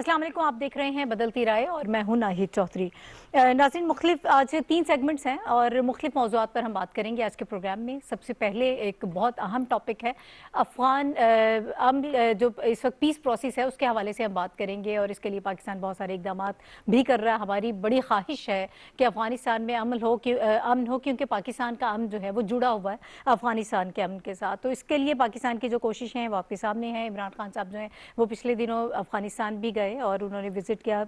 अस्सलाम वालेकुम, आप देख रहे हैं बदलती राय और मैं हूं नाहिद चौधरी। नाज़रीन, मुख्तलिफ आज 3 सेगमेंट्स हैं और मुख्तलिफ मौज़ूआत पर हम बात करेंगे आज के प्रोग्राम में। सबसे पहले एक बहुत अहम टॉपिक है अफ़गान जो इस वक्त पीस प्रोसेस है उसके हवाले से हम बात करेंगे और इसके लिए पाकिस्तान बहुत सारे इकदाम भी कर रहा है। हमारी बड़ी ख्वाहिश है कि अफ़गानिस्तान में अमन हो, क्योंकि पाकिस्तान का अमन जो है वो जुड़ा हुआ है अफ़गानिस्तान के अमन के साथ। तो इसके लिए पाकिस्तान की जो कोशिशें हैं वो आपके सामने हैं। इमरान खान साहब जो हैं वो पिछले दिनों अफ़गानिस्तान भी गए और उन्होंने विज़िट किया।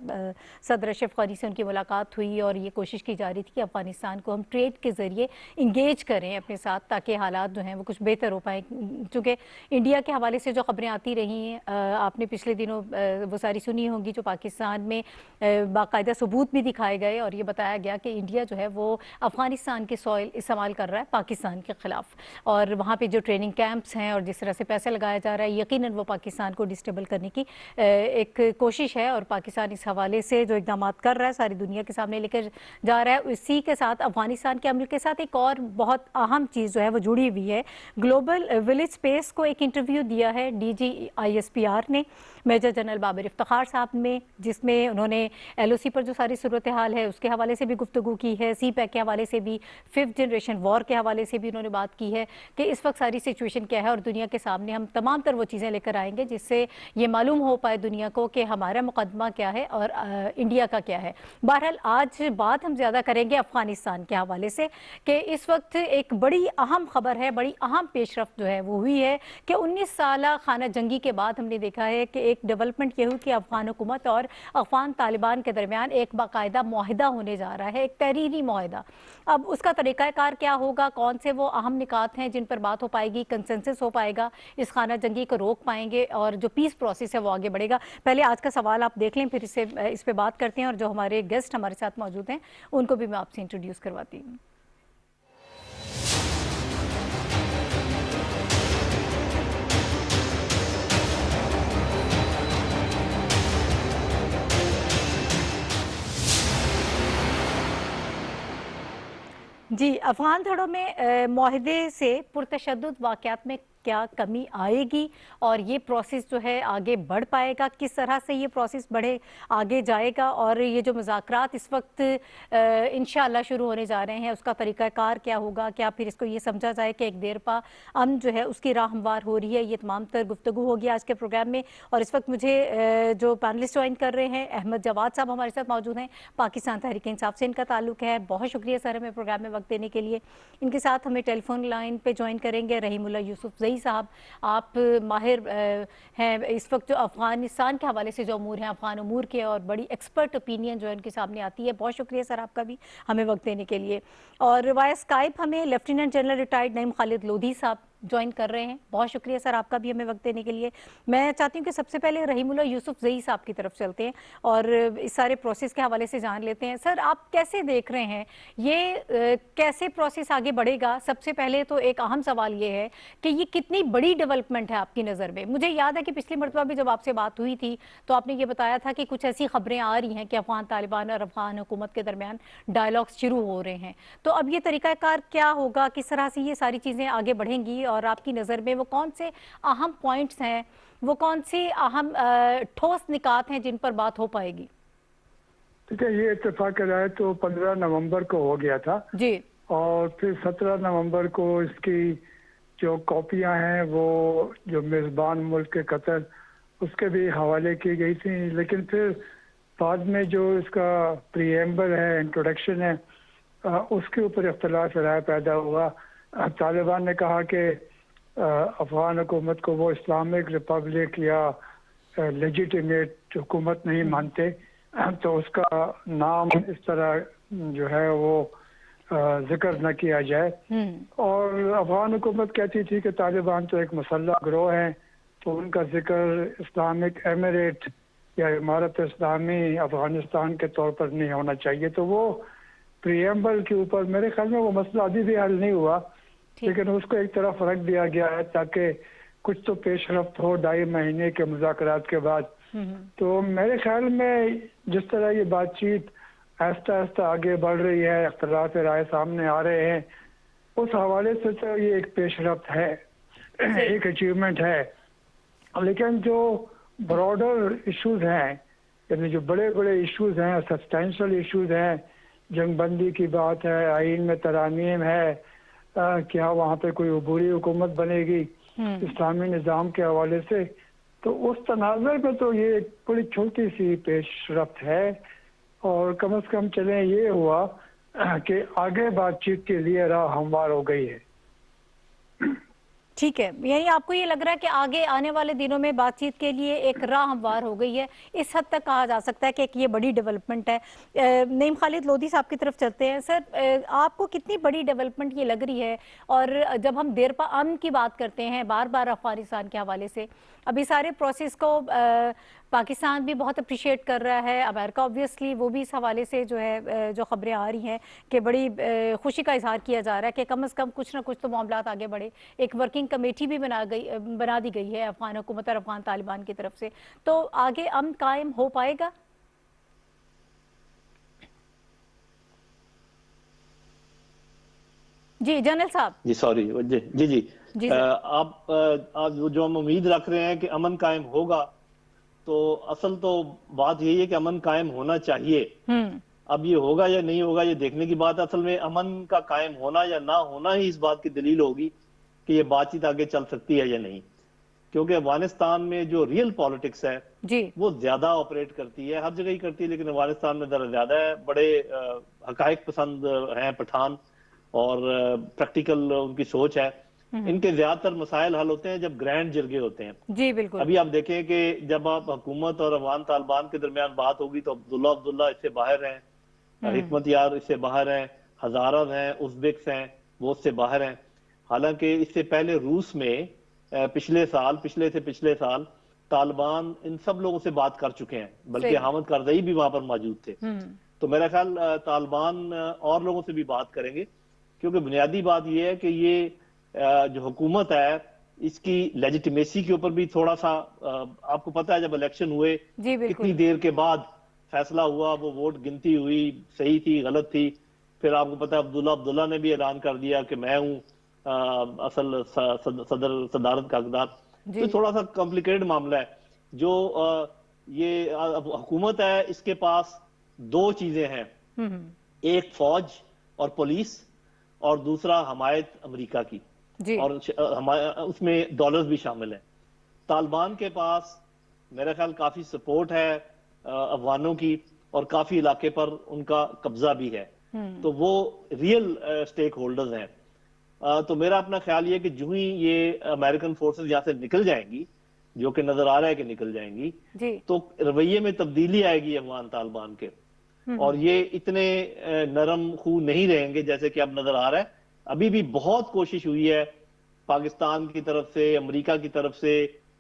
सदर अशरफ गनी से उनकी मुलाकात हुई और ये कोशिश की जा रही थी कि अफ़गानिस्तान को हम ट्रेड के ज़रिए इंगेज करें अपने साथ, ताकि हालात जो हैं वो कुछ बेहतर हो पाएँ। चूँकि इंडिया के हवाले से जो खबरें आती रही हैं, आपने पिछले दिनों वो सारी सुनी होंगी, जो पाकिस्तान में बाकायदा सबूत भी दिखाए गए और ये बताया गया कि इंडिया जो है वो अफ़गानिस्तान के सॉइल इस्तेमाल कर रहा है पाकिस्तान के ख़िलाफ़, और वहाँ पे जो ट्रेनिंग कैंप्स हैं और जिस तरह से पैसा लगाया जा रहा है, यकीनन वो पाकिस्तान को डिस्टेबल करने की एक कोशिश है। और पाकिस्तान इस हवाले से जो इक़दाम कर रहा है सारी दुनिया के सामने लेकर जा रहा है। इसी के साथ अफ़गानिस्तान के अमल के साथ एक और बहुत अहम चीज़ जो है वो जुड़ी हुई है। ग्लोबल विलेज स्पेस को एक इंटरव्यू दिया है DGISPR ने, मेजर जनरल बाबर इफ्तिखार साहब ने, जिसमें उन्होंने LOC पर जो सारी सूरत हाल है उसके हवाले से भी गुफ्तगू की है, CPEC के हवाले से भी, 5th जनरेशन वॉर के हवाले से भी उन्होंने बात की है कि इस वक्त सारी सिचुएशन क्या है और दुनिया के सामने हम तमाम तर वो चीज़ें लेकर आएंगे जिससे ये मालूम हो पाए दुनिया को कि हमारा मुकदमा क्या है और इंडिया का क्या है। बहरहाल आज बात हम ज़्यादा करेंगे अफ़गानिस्तान के हवाले से कि इस वक्त एक बड़ी अहम खबर है, बड़ी अहम पेशरफ्त जो है वो हुई है कि 19 साल खाना जंगी के बाद हमने देखा है कि एक डेवलपमेंट ये हुई कि अफ़गान हुकूमत और अफ़गान तालिबान के दरमियान एक बाकायदा मुआहिदा होने जा रहा है, एक तहरीरी मुआहिदा। अब उसका तरीक़ाकार क्या होगा, कौन से वो अहम निकात हैं जिन पर बात हो पाएगी, कंसेंसस हो पाएगा, इस खाना जंगी को रोक पाएंगे और जो पीस प्रोसेस है वो आगे बढ़ेगा। पहले आज का सवाल आप देख लें, फिर इस पर बात करते हैं और जो हमारे गेस्ट हमारे साथ मौजूद हैं उनको भी मैं आपसे इंट्रोड्यूस करवाती हूँ। जी, अफ़गान धड़ों में मुआहिदे से पुरतशद्दुद वाक़यात में क्या कमी आएगी और ये प्रोसेस जो है आगे बढ़ पाएगा, किस तरह से ये प्रोसेस बढ़े आगे जाएगा, और ये जो मुज़ाकरात इस वक्त इंशाअल्लाह शुरू होने जा रहे हैं उसका तरीक़ाकार क्या होगा, क्या फिर इसको ये समझा जाए कि एक देरपा अमन जो है उसकी राह हमवार हो रही है। ये तमाम तर गुफ्तगू होगी आज के प्रोग्राम में। और इस वक्त मुझे जो पैनलिस्ट ज्वाइन कर रहे हैं, अहमद जवाद साहब हमारे साथ मौजूद हैं, पाकिस्तान तहरीक इंसाफ से इनका ताल्लुक है। बहुत शुक्रिया सर हमें प्रोग्राम में वक्त देने के लिए। इनके साथ हमें टेलीफोन लाइन पे ज्वाइन करेंगे रहीमुल्लाह यूसुफ ज़ई साहब। आप माहिर हैं इस वक्त जो अफ़गानिस्तान के हवाले से जो अमूर हैं, अफ़गान अमूर के, और बड़ी एक्सपर्ट ओपिनियन जो है उनके सामने आती है। बहुत शुक्रिया सर आपका भी हमें वक्त देने के लिए। और वाया स्काइप हमें lieutenant general retired Naeem Khalid Lodhi साहब ज्वाइन कर रहे हैं। बहुत शुक्रिया सर आपका भी हमें वक्त देने के लिए। मैं चाहती हूँ कि सबसे पहले रहीमुल्लाह यूसुफ ज़ई साहब की तरफ चलते हैं और इस सारे प्रोसेस के हवाले से जान लेते हैं। सर, आप कैसे देख रहे हैं ये कैसे प्रोसेस आगे बढ़ेगा? सबसे पहले तो एक अहम सवाल ये है कि ये कितनी बड़ी डेवलपमेंट है आपकी नज़र में? मुझे याद है कि पिछली मरतबा भी जब आपसे बात हुई थी तो आपने ये बताया था कि कुछ ऐसी खबरें आ रही हैं कि अफ़गान तालिबान और अफ़गान हुकूमत के दरमियान डायलॉग्स शुरू हो रहे हैं। तो अब ये तरीक़ाकार क्या होगा, किस तरह से ये सारी चीज़ें आगे बढ़ेंगी और आपकी नज़र में वो कौन से अहम पॉइंट्स हैं, वो कौन सी अहम ठोस निकात हैं जिन पर बात हो पाएगी? ठीक है, ये इत्तेफाक राय तो 15 नवंबर को हो गया था जी, और फिर 17 नवंबर को इसकी जो कॉपियां हैं वो जो मेज़बान मुल्क के कतर उसके भी हवाले की गई थी। लेकिन फिर बाद में जो इसका प्रीएम्बल है, इंट्रोडक्शन है, उसके ऊपर इख्तलाफ राय पैदा हुआ। तालिबान ने कहा कि अफ़गान हुकूमत को वो इस्लामिक रिपब्लिक या लेजिटिमेट हुकूमत नहीं मानते, तो उसका नाम इस तरह जो है वो जिक्र न किया जाए। और अफ़गान हुकूमत कहती थी कि तालिबान तो एक मुसल्लह गिरोह है, तो उनका जिक्र इस्लामिक एमिरेट या इमारत इस्लामी अफ़गानिस्तान के तौर पर नहीं होना चाहिए। तो वो प्रीएम्बल के ऊपर मेरे ख्याल में वो मसला अभी भी हल नहीं हुआ, लेकिन उसको एक तरफ रख दिया गया है ताकि कुछ तो पेशरफ्त हो 2.5 महीने के मुज़ाकरात के बाद। तो मेरे ख्याल में जिस तरह ये बातचीत आहिस्ता आहिस्ता आगे बढ़ रही है, इख्तलाफ राय सामने आ रहे हैं, उस हवाले से तो ये एक पेशरफ्त है, एक अचीवमेंट है। लेकिन जो ब्रॉडर इश्यूज हैं यानी जो बड़े बड़े इश्यूज हैं, सब्सटेंशियल इश्यूज हैं, जंगबंदी की बात है, आइन में तरामीम है, क्या वहाँ पे कोई अबूरी हुकूमत बनेगी इस्लामी निज़ाम के हवाले से, तो उस तनाज़ुर में तो ये एक बड़ी छोटी सी पेशरफ्त है। और कम से कम चलें ये हुआ कि आगे बातचीत के लिए राह हमवार हो गई है। ठीक है, यानी आपको ये लग रहा है कि आगे आने वाले दिनों में बातचीत के लिए एक राह हमवार हो गई है, इस हद तक कहा जा सकता है कि एक ये बड़ी डेवलपमेंट है। नईम खालिद लोधी साहब की तरफ चलते हैं। सर, आपको कितनी बड़ी डेवलपमेंट ये लग रही है? और जब हम देरपा अमन की बात करते हैं बार बार अफगानिस्तान के हवाले से, अभी सारे प्रोसेस को पाकिस्तान भी बहुत अप्रिशिएट कर रहा है, अमेरिका ऑब्वियसली वो भी इस हवाले से जो है जो खबरें आ रही हैं कि बड़ी खुशी का इजहार किया जा रहा है कि कम से कम कुछ ना कुछ तो मामला आगे बढ़े। एक वर्किंग कमेटी भी बना दी गई है अफगान हुकूमत और अफगान तालिबान की तरफ से, तो आगे अमन कायम हो पाएगा? जी जनरल साहब। जी सॉरी, जी जी जी, आप जो हम उम्मीद रख रहे हैं कि अमन कायम होगा, तो असल तो बात यही है कि अमन कायम होना चाहिए। अब ये होगा या नहीं होगा ये देखने की बात। असल में अमन का कायम होना या ना होना ही इस बात की दलील होगी कि ये बातचीत आगे चल सकती है या नहीं, क्योंकि अफगानिस्तान में जो रियल पॉलिटिक्स है जी वो ज्यादा ऑपरेट करती है, हर जगह ही करती है, लेकिन अफगानिस्तान में जरा ज्यादा है। बड़े हकायक पसंद हैं पठान और प्रैक्टिकल उनकी सोच है। इनके ज्यादातर मसाइल हल होते हैं जब ग्रैंड जिरगे होते हैं। जी बिल्कुल। अभी आप देखें कि जब आप हुकूमत और अफगान तालिबान के दरमियान बात होगी तो अब्दुल्ला इससे बाहर हैं, हिकमत यार इससे बाहर हैं, हजारत हैं, उज़्बेक्स हैं, वो उससे बाहर हैं। हालांकि इससे पहले रूस में पिछले साल तालिबान इन सब लोगों से बात कर चुके हैं, बल्कि हामिद करज़ई भी वहां पर मौजूद थे। तो मेरा ख्याल तालिबान और लोगों से भी बात करेंगे, क्योंकि बुनियादी बात यह है कि ये जो हुकूमत है इसकी लेजिटिमेसी के ऊपर भी थोड़ा सा आपको पता है, जब इलेक्शन हुए कितनी देर के बाद फैसला हुआ, वो वोट गिनती हुई, सही थी गलत थी, फिर आपको पता है अब्दुल्ला ने भी ऐलान कर दिया कि मैं हूं असल सदारत का हकदार। तो थोड़ा सा कॉम्प्लिकेटेड मामला है। जो ये हुकूमत है इसके पास दो चीजें हैं, एक फौज और पुलिस और दूसरा हमायत अमेरिका की, और उसमें डॉलर्स भी शामिल है। तालिबान के पास मेरा ख्याल काफी सपोर्ट है अफगानों की, और काफी इलाके पर उनका कब्जा भी है, तो वो रियल स्टेक होल्डर्स हैं। तो मेरा अपना ख्याल ये कि जो ही ये अमेरिकन फोर्सेस यहाँ से निकल जाएंगी, जो कि नजर आ रहा है कि निकल जाएंगी, तो रवैये में तब्दीली आएगी अफगान तालिबान के, और ये इतने नरम खू नहीं रहेंगे जैसे कि अब नजर आ रहा है। अभी भी बहुत कोशिश हुई है पाकिस्तान की तरफ से, अमेरिका की तरफ से,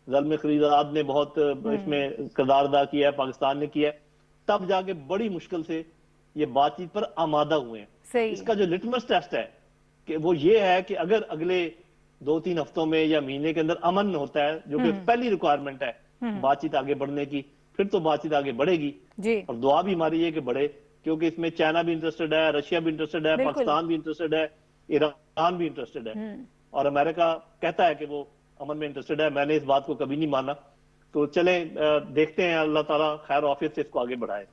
ज़ल्म खलीलाद ने बहुत इसमें किरदार अदा किया है, पाकिस्तान ने किया है, तब जाके बड़ी मुश्किल से ये बातचीत पर आमादा हुए हैं। इसका जो लिटमस टेस्ट है कि वो ये है कि अगर अगले 2-3 हफ्तों में या महीने के अंदर अमन होता है, जो कि पहली रिक्वायरमेंट है बातचीत आगे बढ़ने की, फिर तो बातचीत आगे बढ़ेगी जी। और दुआ भी हमारी है कि बढ़े, क्योंकि इसमें चाइना भी इंटरेस्टेड है, रशिया भी इंटरेस्टेड है, पाकिस्तान भी इंटरेस्टेड है, ईरान भी इंटरेस्टेड है, और अमेरिका कहता है कि वो अमन में इंटरेस्टेड है। मैंने इस बात को कभी नहीं माना। तो चले देखते हैं, अल्लाह ताला खैर ऑफिस से इसको आगे बढ़ाए।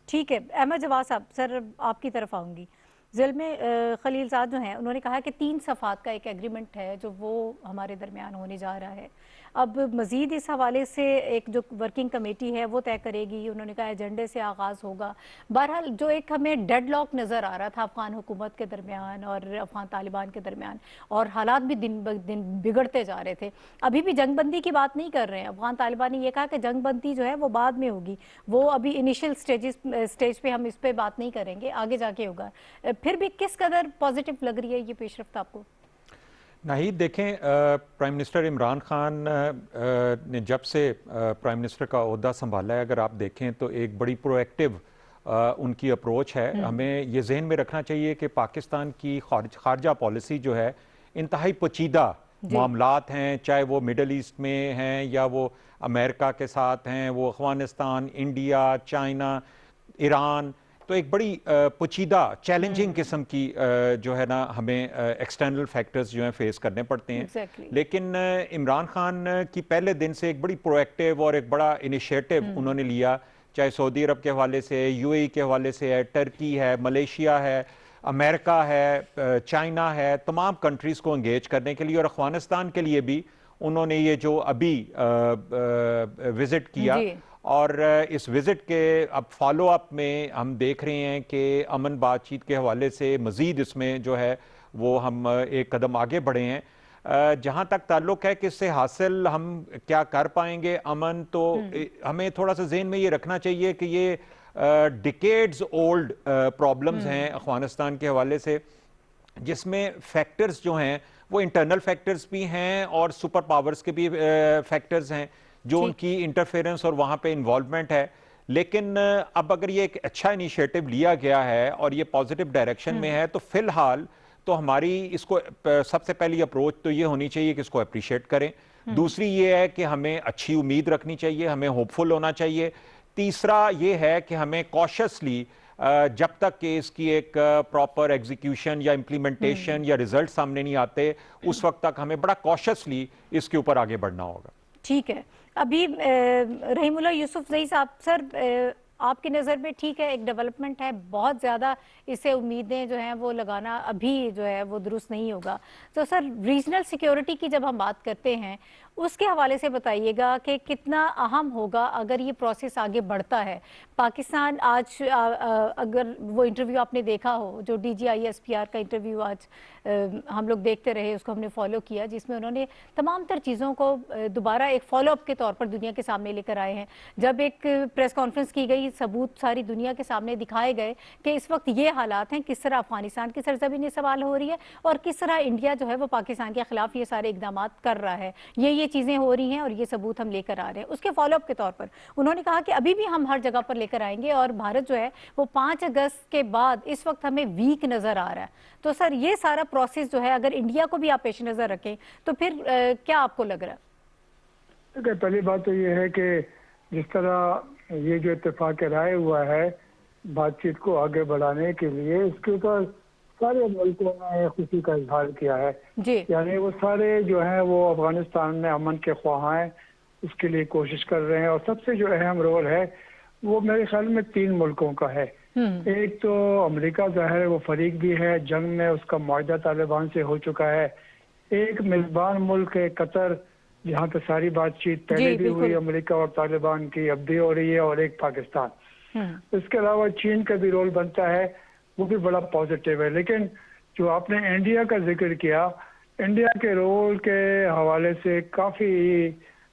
ठीक है, अहमद जवाद साहब, सर आपकी तरफ आऊंगी। ज़िल्मे खलीलजाद जो हैं उन्होंने कहा कि 3 सफ़ात का एक एग्रीमेंट है जो वो हमारे दरमियान होने जा रहा है। अब मज़ीद इस हवाले से एक जो वर्किंग कमेटी है वो तय करेगी, उन्होंने कहा एजेंडे से आगाज़ होगा। बहरहाल जो एक हमें डेडलॉक नज़र आ रहा था अफ़गान हुकूमत के दरमियान और अफ़गान तालिबान के दरमियान, और हालात भी दिन ब दिन बिगड़ते जा रहे थे। अभी भी जंगबंदी की बात नहीं कर रहे हैं। अफ़गान तालिबान ने यह कहा कि जंगबंदी जो है वो बाद में होगी, वो अभी इनिशियल स्टेज पे हम इस पर बात नहीं करेंगे, आगे जाके होगा। फिर भी किस कदर पॉजिटिव लग रही है ये पेशरफ्त आपको? नहीं, देखें, प्राइम मिनिस्टर इमरान खान ने जब से प्राइम मिनिस्टर का ओहदा संभाला है, अगर आप देखें तो एक बड़ी प्रोएक्टिव उनकी अप्रोच है। हमें ये जहन में रखना चाहिए कि पाकिस्तान की खारजा पॉलिसी जो है इंतहाई पेचीदा मामलात हैं, चाहे वो मिडल ईस्ट में हैं या वो अमेरिका के साथ हैं, वो अफगानिस्तान, इंडिया, चाइना, ईरान, तो एक बड़ी पेचीदा चैलेंजिंग किस्म की जो है ना हमें एक्सटर्नल फैक्टर्स जो हैं फेस करने पड़ते हैं। लेकिन इमरान खान की पहले दिन से एक बड़ी प्रोएक्टिव और एक बड़ा इनिशिएटिव उन्होंने लिया चाहे सऊदी अरब के हवाले से, यूएई के हवाले से है, टर्की है, मलेशिया है, अमेरिका है, चाइना है, तमाम कंट्रीज़ को इंगेज करने के लिए, और अफगानिस्तान के लिए भी उन्होंने ये जो अभी विज़िट किया, और इस विज़िट के अब फॉलो अप में हम देख रहे हैं कि अमन बातचीत के हवाले से मज़ीद इसमें जो है वो हम एक कदम आगे बढ़े हैं। जहाँ तक ताल्लुक़ है कि इससे हासिल हम क्या कर पाएंगे अमन, तो हमें थोड़ा सा ज़हन में ये रखना चाहिए कि ये डिकेड्स ओल्ड प्रॉब्लम्स हैं अफगानिस्तान के हवाले से, जिसमें फैक्टर्स जो हैं वो इंटरनल फैक्टर्स भी हैं और सुपर पावर्स के भी फैक्टर्स हैं जो उनकी इंटरफेरेंस और वहाँ पे इन्वॉल्वमेंट है। लेकिन अब अगर ये एक अच्छा इनिशिएटिव लिया गया है और ये पॉजिटिव डायरेक्शन में है, तो फिलहाल तो हमारी इसको सबसे पहली अप्रोच तो ये होनी चाहिए कि इसको अप्रिशिएट करें। दूसरी ये है कि हमें अच्छी उम्मीद रखनी चाहिए, हमें होपफुल होना चाहिए। तीसरा ये है कि हमें कॉशियसली जब तक कि इसकी एक प्रॉपर एग्जीक्यूशन या इम्प्लीमेंटेशन या रिजल्ट सामने नहीं आते, उस वक्त तक हमें बड़ा कॉशियसली इसके ऊपर आगे बढ़ना होगा। ठीक है, अभी रहीमुल्लाह यूसुफजई साहब, सर आपकी नज़र में ठीक है, एक डेवलपमेंट है, बहुत ज़्यादा इससे उम्मीदें जो हैं वो लगाना अभी जो है वो दुरुस्त नहीं होगा। तो सर रीजनल सिक्योरिटी की जब हम बात करते हैं उसके हवाले से बताइएगा कि कितना अहम होगा अगर ये प्रोसेस आगे बढ़ता है। पाकिस्तान आज अगर वो इंटरव्यू आपने देखा हो जो DGISPR का इंटरव्यू आज हम लोग देखते रहे, उसको हमने फॉलो किया, जिसमें उन्होंने तमाम तर चीज़ों को दोबारा एक फॉलोअप के तौर पर दुनिया के सामने लेकर आए हैं। जब एक प्रेस कॉन्फ्रेंस की गई, सबूत सारी दुनिया के सामने दिखाए गए कि इस वक्त ये हालात हैं, किस तरह अफगानिस्तान की सरजमीन सवाल हो रही है और किस तरह इंडिया जो है वो पाकिस्तान के खिलाफ ये सारे इकदाम कर रहा है, ये चीज़ें हो रही हैं और ये सबूत हम लेकर आ रहे हैं। उसके फॉलोअप के तौर पर उन्होंने कहा कि अभी भी हम हर जगह पर लेकर आएंगे और भारत जो है वो 5 अगस्त के बाद इस वक्त हमें वीक नज़र आ रहा है। तो सर ये सारा प्रोसेस जो है अगर इंडिया को भी आप पेश नज़र रखें तो फिर क्या आपको लग रहा है? देखिए, पहली बात तो ये है कि जिस तरह ये जो इत्तेफाक राय हुआ है बातचीत को आगे बढ़ाने के लिए, उसके ऊपर सारे मुल्कों ने खुशी का इजहार किया है। यानी वो सारे जो हैं वो अफगानिस्तान में अमन के ख्वाह हैं, उसके लिए कोशिश कर रहे हैं। और सबसे जो अहम रोल है वो मेरे ख्याल में 3 मुल्कों का है। एक तो अमेरिका ज़ाहिर है वो फरीक भी है जंग में, उसका मुआहदा तालिबान से हो चुका है। एक मेज़बान मुल्क है कतर, जहाँ पे सारी बातचीत पहले भी हुई अमेरिका और तालिबान की, अब भी हो रही है। और एक पाकिस्तान। इसके अलावा चीन का भी रोल बनता है, वो भी बड़ा पॉजिटिव है। लेकिन जो आपने इंडिया का जिक्र किया, इंडिया के रोल के हवाले से काफ़ी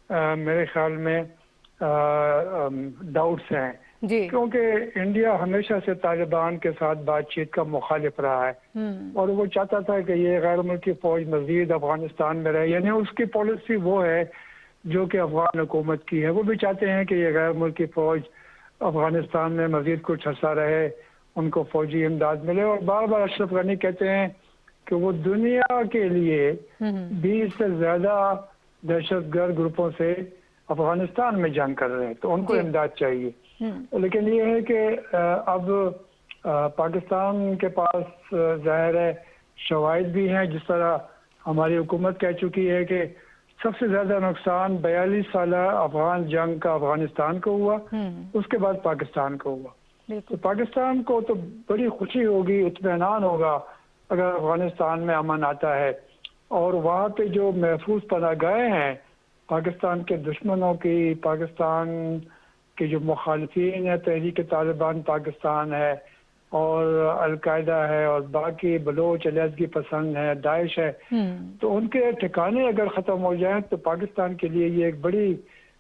मेरे ख्याल में डाउट्स हैं, क्योंकि इंडिया हमेशा से तालिबान के साथ बातचीत का मुखालिफ रहा है और वो चाहता था कि ये गैर मुल्की फौज मजीद अफगानिस्तान में रहे। यानी उसकी पॉलिसी वो है जो कि अफगान हुकूमत की है। वो भी चाहते हैं कि ये गैर मुल्की फौज अफगानिस्तान में मजीद कुछ अर्सा रहे, उनको फौजी इमदाद मिले। और बार बार अशरफ गनी कहते हैं कि वो दुनिया के लिए 20 से ज्यादा दहशतगर्द ग्रुपों से अफगानिस्तान में जंग कर रहे हैं, तो उनको इमदाद चाहिए। लेकिन ये है कि अब पाकिस्तान के पास जाहिर है शवाहिद भी हैं, जिस तरह हमारी हुकूमत कह चुकी है कि सबसे ज्यादा नुकसान 42 साल अफगान जंग का अफगानिस्तान को हुआ, उसके बाद पाकिस्तान को हुआ। तो पाकिस्तान को तो बड़ी खुशी होगी, इत्मीनान होगा अगर अफगानिस्तान में अमन आता है। और वहाँ पे जो महफूज पनाहगाहें हैं पाकिस्तान के दुश्मनों की, पाकिस्तान के जो मुखालिफिन है, तहरीक तालिबान पाकिस्तान है और अलकायदा है और बाकी बलोच अलहदगी पसंद है, दाइश है, तो उनके ठिकाने अगर ख़त्म हो जाएं तो पाकिस्तान के लिए ये एक बड़ी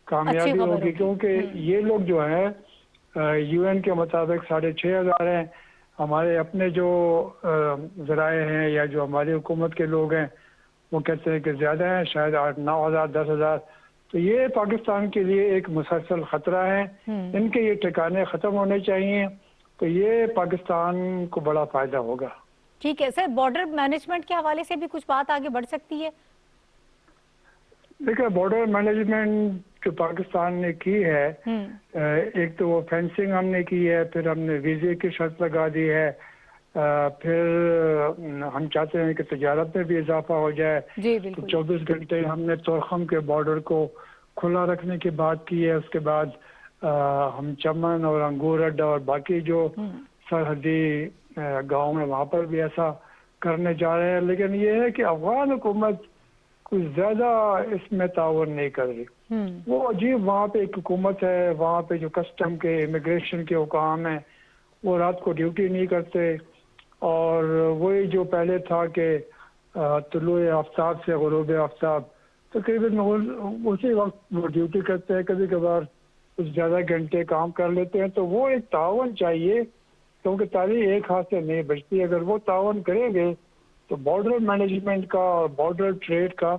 कामयाबी होगी। क्योंकि ये लोग जो हैं UN के मुताबिक 6500 हैं, हमारे अपने जो ज़राए हैं या जो हमारी हुकूमत के लोग हैं वो कहते हैं कि ज़्यादा हैं, शायद 8-9,000 10,000। तो ये पाकिस्तान के लिए एक मुसलसल ख़तरा है, इनके ये ठिकाने ख़त्म होने चाहिए, तो ये पाकिस्तान को बड़ा फ़ायदा होगा। ठीक है सर, बॉर्डर मैनेजमेंट के हवाले से भी कुछ बात आगे बढ़ सकती है? देखिए, बॉर्डर मैनेजमेंट जो पाकिस्तान ने की है, एक तो वो फेंसिंग हमने की है, फिर हमने वीज़े की शर्त लगा दी है, फिर हम चाहते हैं कि तजारत में भी इजाफा हो जाए। तो 24 घंटे हमने तोरखम के बॉर्डर को खुला रखने की बात की है। उसके बाद हम चमन और अंगूर अड्डा और बाकी जो सरहदी गांव है वहाँ पर भी ऐसा करने जा रहे हैं। लेकिन ये है कि अफगान हुकूमत कुछ ज्यादा इसमें ताउन नहीं कर रही। वो अजीब, वहाँ पे एक हुकूमत है, वहाँ पे जो कस्टम के इमिग्रेशन के हुकाम है वो रात को ड्यूटी नहीं करते, और वही जो पहले था कि तुलुए आफ्ताब से गुरूब आफ्ताब तकरीबन उसी वक्त वो ड्यूटी करते हैं, कभी कभार कुछ ज़्यादा घंटे काम कर लेते हैं। तो वो एक तावन चाहिए, क्योंकि तारीख एक हाथ से नहीं बचती। अगर वो तावन करेंगे तो बॉर्डर मैनेजमेंट का और बॉर्डर ट्रेड का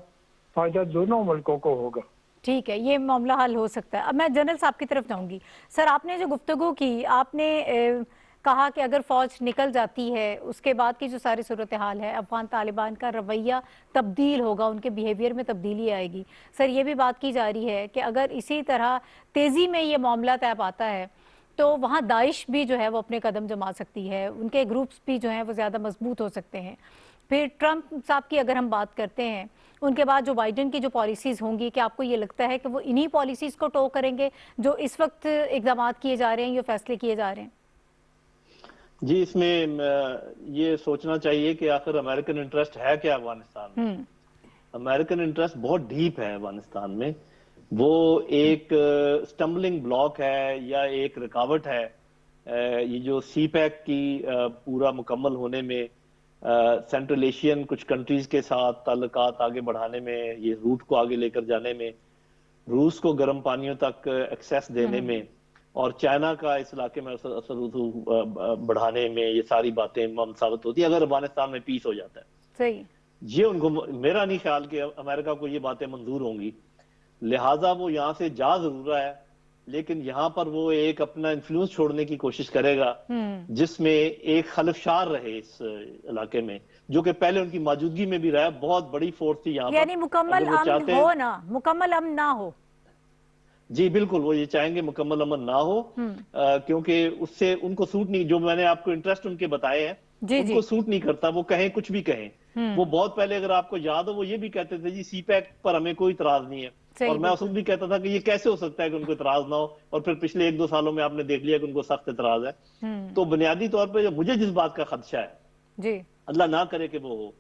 फायदा दोनों मुल्कों को होगा। ठीक है, ये मामला हल हो सकता है। अब मैं जनरल साहब की तरफ जाऊंगी। सर, आपने जो गुफ्तगू की, आपने कहा कि अगर फौज निकल जाती है उसके बाद की जो सारी सूरत हाल है, अफगान तालिबान का रवैया तब्दील होगा, उनके बिहेवियर में तब्दीली आएगी। सर, ये भी बात की जा रही है कि अगर इसी तरह तेज़ी में ये मामला तय पाता है तो वहाँ दाइश भी जो है वो अपने कदम जमा सकती है, उनके ग्रुप्स भी जो हैं वो ज़्यादा मजबूत हो सकते हैं। फिर ट्रंप साहब की अगर हम बात करते हैं, उनके बाद जो बाइडेन की जो पॉलिसीज़ होंगी, क्या आपको ये लगता है कि वो इन्हीं पॉलिसीज़ को टो करेंगे जो इस वक्त इक़दाम किए जा रहे हैं, ये फैसले किए जा रहे हैं? जी, इसमें ये सोचना चाहिए कि आखिर अमेरिकन इंटरेस्ट है क्या अफगानिस्तान में। अमेरिकन इंटरेस्ट बहुत डीप है अफगानिस्तान में। वो एक स्टम्बलिंग ब्लॉक है या एक रुकावट है। ये जो सीपैक की पूरा मुकम्मल होने में, सेंट्रल एशियन कुछ कंट्रीज के साथ ताल्लुकात आगे बढ़ाने में, ये रूट को आगे लेकर जाने में, रूस को गर्म पानियों तक एक्सेस देने में, और चाइना का इस इलाके में असर बढ़ाने में, ये सारी बातें मम साबित होती है अगर अफगानिस्तान में पीस हो जाता है। सही। ये उनको, मेरा नहीं ख्याल कि अमेरिका को ये बातें मंजूर होंगी, लिहाजा वो यहाँ से जा जरूर रहा है, लेकिन यहाँ पर वो एक अपना इन्फ्लुएंस छोड़ने की कोशिश करेगा जिसमें एक खलफशार रहे इस इलाके में, जो कि पहले उनकी मौजूदगी में भी रहा। बहुत बड़ी फोर्स थी यहाँ पर, यानी मुकम्मल अमन हो ना, मुकम्मल अमन ना हो। जी बिल्कुल, वो ये चाहेंगे मुकम्मल अमन ना हो, क्योंकि उससे उनको सूट नहीं, जो मैंने आपको इंटरेस्ट उनके बताए हैं उनको सूट नहीं करता। वो कहें कुछ भी कहें। वो बहुत पहले, अगर आपको याद हो, वो ये भी कहते थे जी सीपैक पर हमें कोई इतराज नहीं है, और मैं उस वक्त भी कहता था कि ये कैसे हो सकता है कि उनको इतराज ना हो, और फिर पिछले 1-2 सालों में आपने देख लिया कि उनको सख्त इतराज है। तो बुनियादी तौर पर मुझे जिस बात का खदशा है जी, अल्लाह ना करे कि वो हो,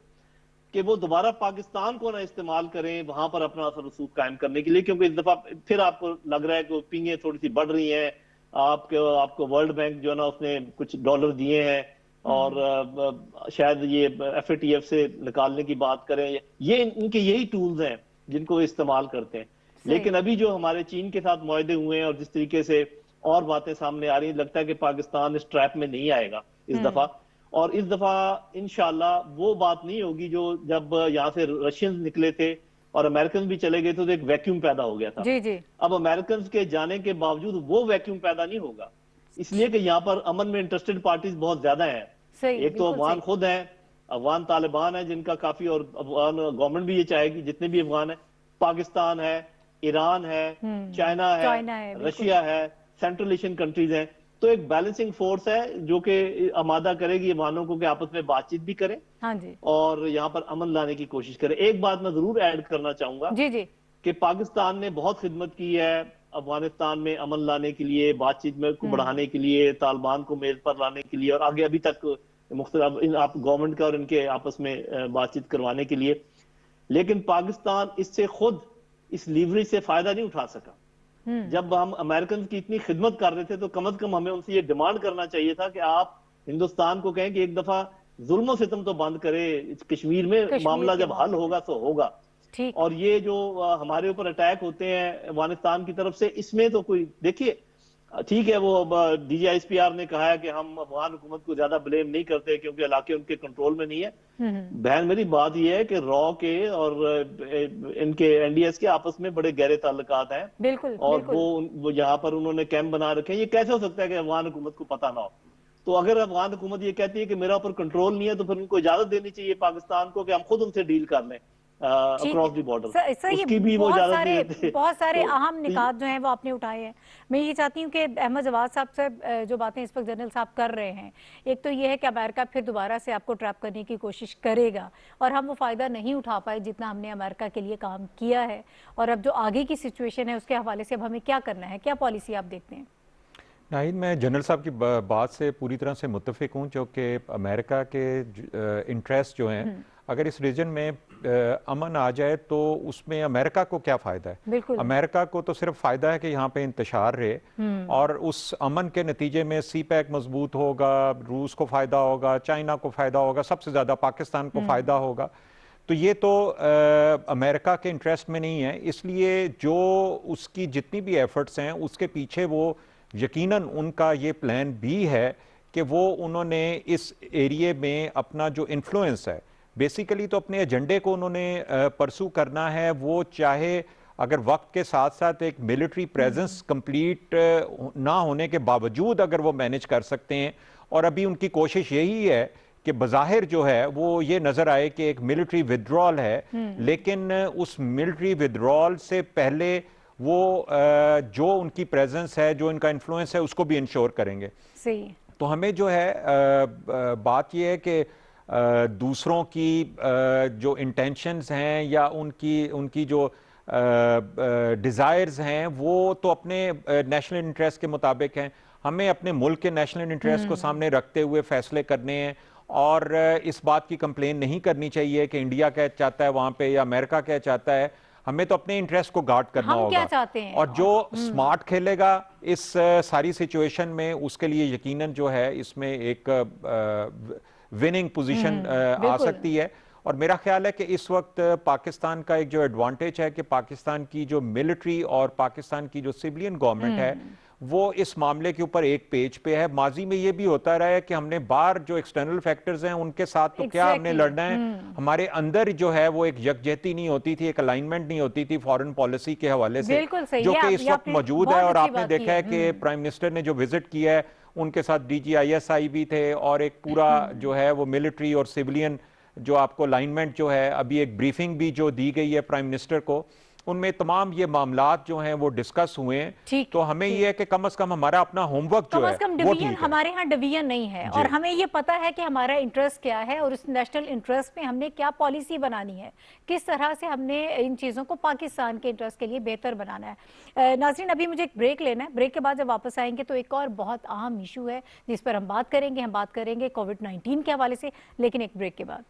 कि वो दोबारा पाकिस्तान को ना इस्तेमाल करें वहां पर अपना असर रसूख कायम करने के लिए, क्योंकि इस दफा फिर आपको लग रहा है कि पिंगें थोड़ी सी बढ़ रही हैं। आपको वर्ल्ड बैंक जो है ना उसने कुछ डॉलर दिए हैं, और शायद ये FATF से निकालने की बात करें। ये इनके यही टूल्स हैं जिनको वो इस्तेमाल करते हैं। लेकिन अभी जो हमारे चीन के साथ मुआहदे हुए हैं और जिस तरीके से और बातें सामने आ रही हैं, लगता है कि पाकिस्तान इस ट्रैप में नहीं आएगा इस दफा। और इस दफा इंशाल्लाह वो बात नहीं होगी जो जब यहाँ से रशियंस निकले थे और अमेरिकन भी चले गए थे तो एक वैक्यूम पैदा हो गया था। जी जी। अब अमेरिकन के जाने के बावजूद वो वैक्यूम पैदा नहीं होगा, इसलिए कि यहाँ पर अमन में इंटरेस्टेड पार्टीज बहुत ज्यादा हैं। एक तो अफगान खुद हैं, अफगान तालिबान है जिनका काफी, और अफगान गवर्नमेंट भी ये चाहेगी जितने भी अफगान है, पाकिस्तान है, ईरान है, चाइना है, रशिया है, सेंट्रल एशियन कंट्रीज हैं। तो एक बैलेंसिंग फोर्स है जो कि आमादा करेगी अफगानों को कि आपस में बातचीत भी करें, हाँ जी, और यहाँ पर अमन लाने की कोशिश करें। एक बात मैं जरूर ऐड करना चाहूंगा जी जी, कि पाकिस्तान ने बहुत खिदमत की है अफगानिस्तान में अमन लाने के लिए, बातचीत में को बढ़ाने के लिए, तालिबान को मेज पर लाने के लिए, और आगे अभी तक मुख्तलिफ आप गवर्नमेंट का और इनके आपस में बातचीत करवाने के लिए। लेकिन पाकिस्तान इससे खुद इस लीवरेज से फायदा नहीं उठा सका। जब हम अमेरिकन की इतनी खिदमत कर रहे थे तो कम से कम हमें उनसे ये डिमांड करना चाहिए था कि आप हिंदुस्तान को कहें कि एक दफा जुल्म सितम तो बंद करे, कश्मीर में मामला जब हल होगा तो होगा। और ये जो हमारे ऊपर अटैक होते हैं अफगानिस्तान की तरफ से, इसमें तो कोई, देखिए ठीक है, वो DGISPR ने कहा है कि हम अफगान हुकूमत को ज्यादा ब्लेम नहीं करते क्योंकि इलाके उनके कंट्रोल में नहीं है। बहन मेरी बात यह है कि रॉ के और इनके NDS के आपस में बड़े गहरे ताल्लुकात हैं। बिल्कुल, और बिल्कुल। वो यहाँ पर उन्होंने कैंप बना रखे हैं। ये कैसे हो सकता है कि अफगान हुकूमत को पता ना हो? तो अगर अफगान हुकूमत ये कहती है कि मेरा ऊपर कंट्रोल नहीं है, तो फिर उनको इजाजत देनी चाहिए पाकिस्तान को कि हम खुद उनसे डील कर लें। अक्रॉस द बॉर्डर, उसकी भी वो इजाजत नहीं देते। बहुत सारे अहम निकात जो हैं वो आपने उठाए हैं। मैं ये चाहती हूँ कि अहमद जवाद साहब से जो बातें इस वक्त जनरल साहब कर रहे हैं, एक तो ये है कि अमेरिका फिर दोबारा से आपको ट्रैप करने की कोशिश करेगा और हम वो फ़ायदा नहीं उठा पाए जितना हमने अमेरिका के लिए काम किया है, और अब जो आगे की सिचुएशन है उसके हवाले से अब हमें क्या करना है, क्या पॉलिसी आप देखते हैं? नाहिद, मैं जनरल साहब की बात से पूरी तरह से मुत्तफिक हूँ, जो कि अमेरिका के इंटरेस्ट जो हैं, अगर इस रीजन में अमन आ जाए तो उसमें अमेरिका को क्या फ़ायदा है? अमेरिका को तो सिर्फ फ़ायदा है कि यहाँ पे इंतशार रहे और उस अमन के नतीजे में सी पैक मजबूत होगा, रूस को फ़ायदा होगा, चाइना को फ़ायदा होगा, सबसे ज़्यादा पाकिस्तान को फ़ायदा होगा। तो ये तो अमेरिका के इंटरेस्ट में नहीं है, इसलिए जो उसकी जितनी भी एफर्ट्स हैं उसके पीछे वो यकीनन उनका ये प्लान भी है कि वो उन्होंने इस एरिए में अपना जो इन्फ्लुएंस है, बेसिकली तो अपने एजेंडे को उन्होंने परसू करना है। वो चाहे अगर वक्त के साथ साथ एक मिलिट्री प्रेजेंस कंप्लीट ना होने के बावजूद अगर वो मैनेज कर सकते हैं, और अभी उनकी कोशिश यही है कि बज़ाहिर जो है वो ये नज़र आए कि एक मिलिट्री विड्रॉल है, लेकिन उस मिलिट्री विड्रॉल से पहले वो जो उनकी प्रेजेंस है, जो इनका इन्फ्लुएंस है, उसको भी इंश्योर करेंगे। सही। तो हमें जो है बात ये है कि दूसरों की जो इंटेंशंस हैं या उनकी जो डिज़ायर्स हैं वो तो अपने नेशनल इंटरेस्ट के मुताबिक हैं। हमें अपने मुल्क के नेशनल इंटरेस्ट को सामने रखते हुए फैसले करने हैं और इस बात की कंप्लेन नहीं करनी चाहिए कि इंडिया क्या चाहता है वहाँ पे या अमेरिका क्या चाहता है। हमें तो अपने इंटरेस्ट को गार्ड करना होगा। क्या चाहते हैं? और जो स्मार्ट खेलेगा इस सारी सिचुएशन में, उसके लिए यकीनन जो है इसमें एक विनिंग पोजीशन आ सकती है। और मेरा ख्याल है कि इस वक्त पाकिस्तान का एक जो एडवांटेज है कि पाकिस्तान की जो मिलिट्री और पाकिस्तान की जो सिविलियन गवर्नमेंट है वो इस मामले के ऊपर एक पेज पे है। माजी में ये भी होता रहा है कि हमने बाहर जो एक्सटर्नल फैक्टर्स हैं उनके साथ तो क्या हमने लड़ना है, हमारे अंदर जो है वो एक यकजहती नहीं होती थी, एक अलाइनमेंट नहीं होती थी फॉरेन पॉलिसी के हवाले से, जो कि इस वक्त मौजूद है। और आपने देखा है कि प्राइम मिनिस्टर ने जो विजिट किया है उनके साथ DGISI भी थे और एक पूरा जो है वो मिलिट्री और सिविलियन जो आपको अलाइनमेंट जो है, अभी एक ब्रीफिंग भी जो दी गई है प्राइम मिनिस्टर को, उनमें तमाम ये मामलात जो हैं वो डिस्कस हुए हैं। तो हमें ये है कि कम से कम हमारा अपना होमवर्क जो है वो ठीक है। हमारे यहाँ डिवीजन नहीं है और हमें ये पता है कि हमारा इंटरेस्ट क्या है और उस नेशनल इंटरेस्ट में हमने क्या पॉलिसी बनानी है, किस तरह से हमने इन चीज़ों को पाकिस्तान के इंटरेस्ट के लिए बेहतर बनाना है। नाज़रीन, अभी मुझे एक ब्रेक लेना है। ब्रेक के बाद जब वापस आएंगे तो एक और बहुत अहम इशू है जिस पर हम बात करेंगे। हम बात करेंगे कोविड-19 के हवाले से, लेकिन एक ब्रेक के बाद।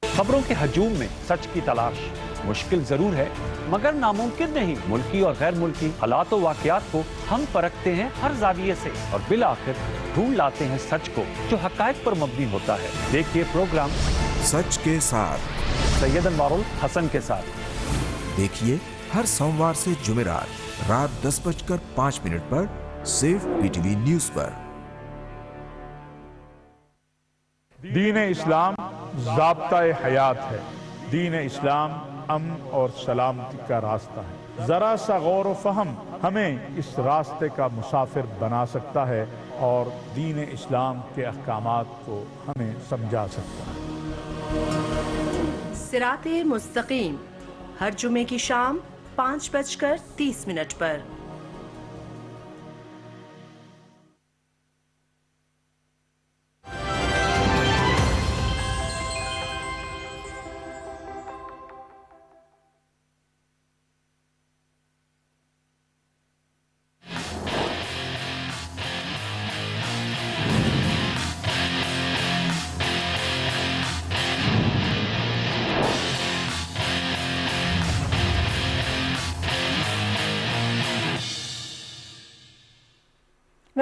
खबरों के हजूम में सच की तलाश मुश्किल जरूर है मगर नामुमकिन नहीं। मुल्की और गैर मुल्की हालात और वाकयात को हम परखते हैं हर जाविये से और बिल आखिर ढूंढ लाते हैं सच को जो हकायक पर मबनी होता है। देखिए प्रोग्राम सच के साथ सैयद अनवारुल हसन के साथ। देखिए हर सोमवार से जुमेरात रात 10:05 पर सिर्फ PTV न्यूज पर। दीन इस्लाम ज़ाब्ता-ए हयात है। दीन इस्लाम अमन और सलामती का रास्ता है। जरा सा गौर व फहम हमें इस रास्ते का मुसाफिर बना सकता है और दीन इस्लाम के अहकामात को हमें समझा सकता है। सिराते मुस्तकीम हर जुमे की शाम 5:30 पर।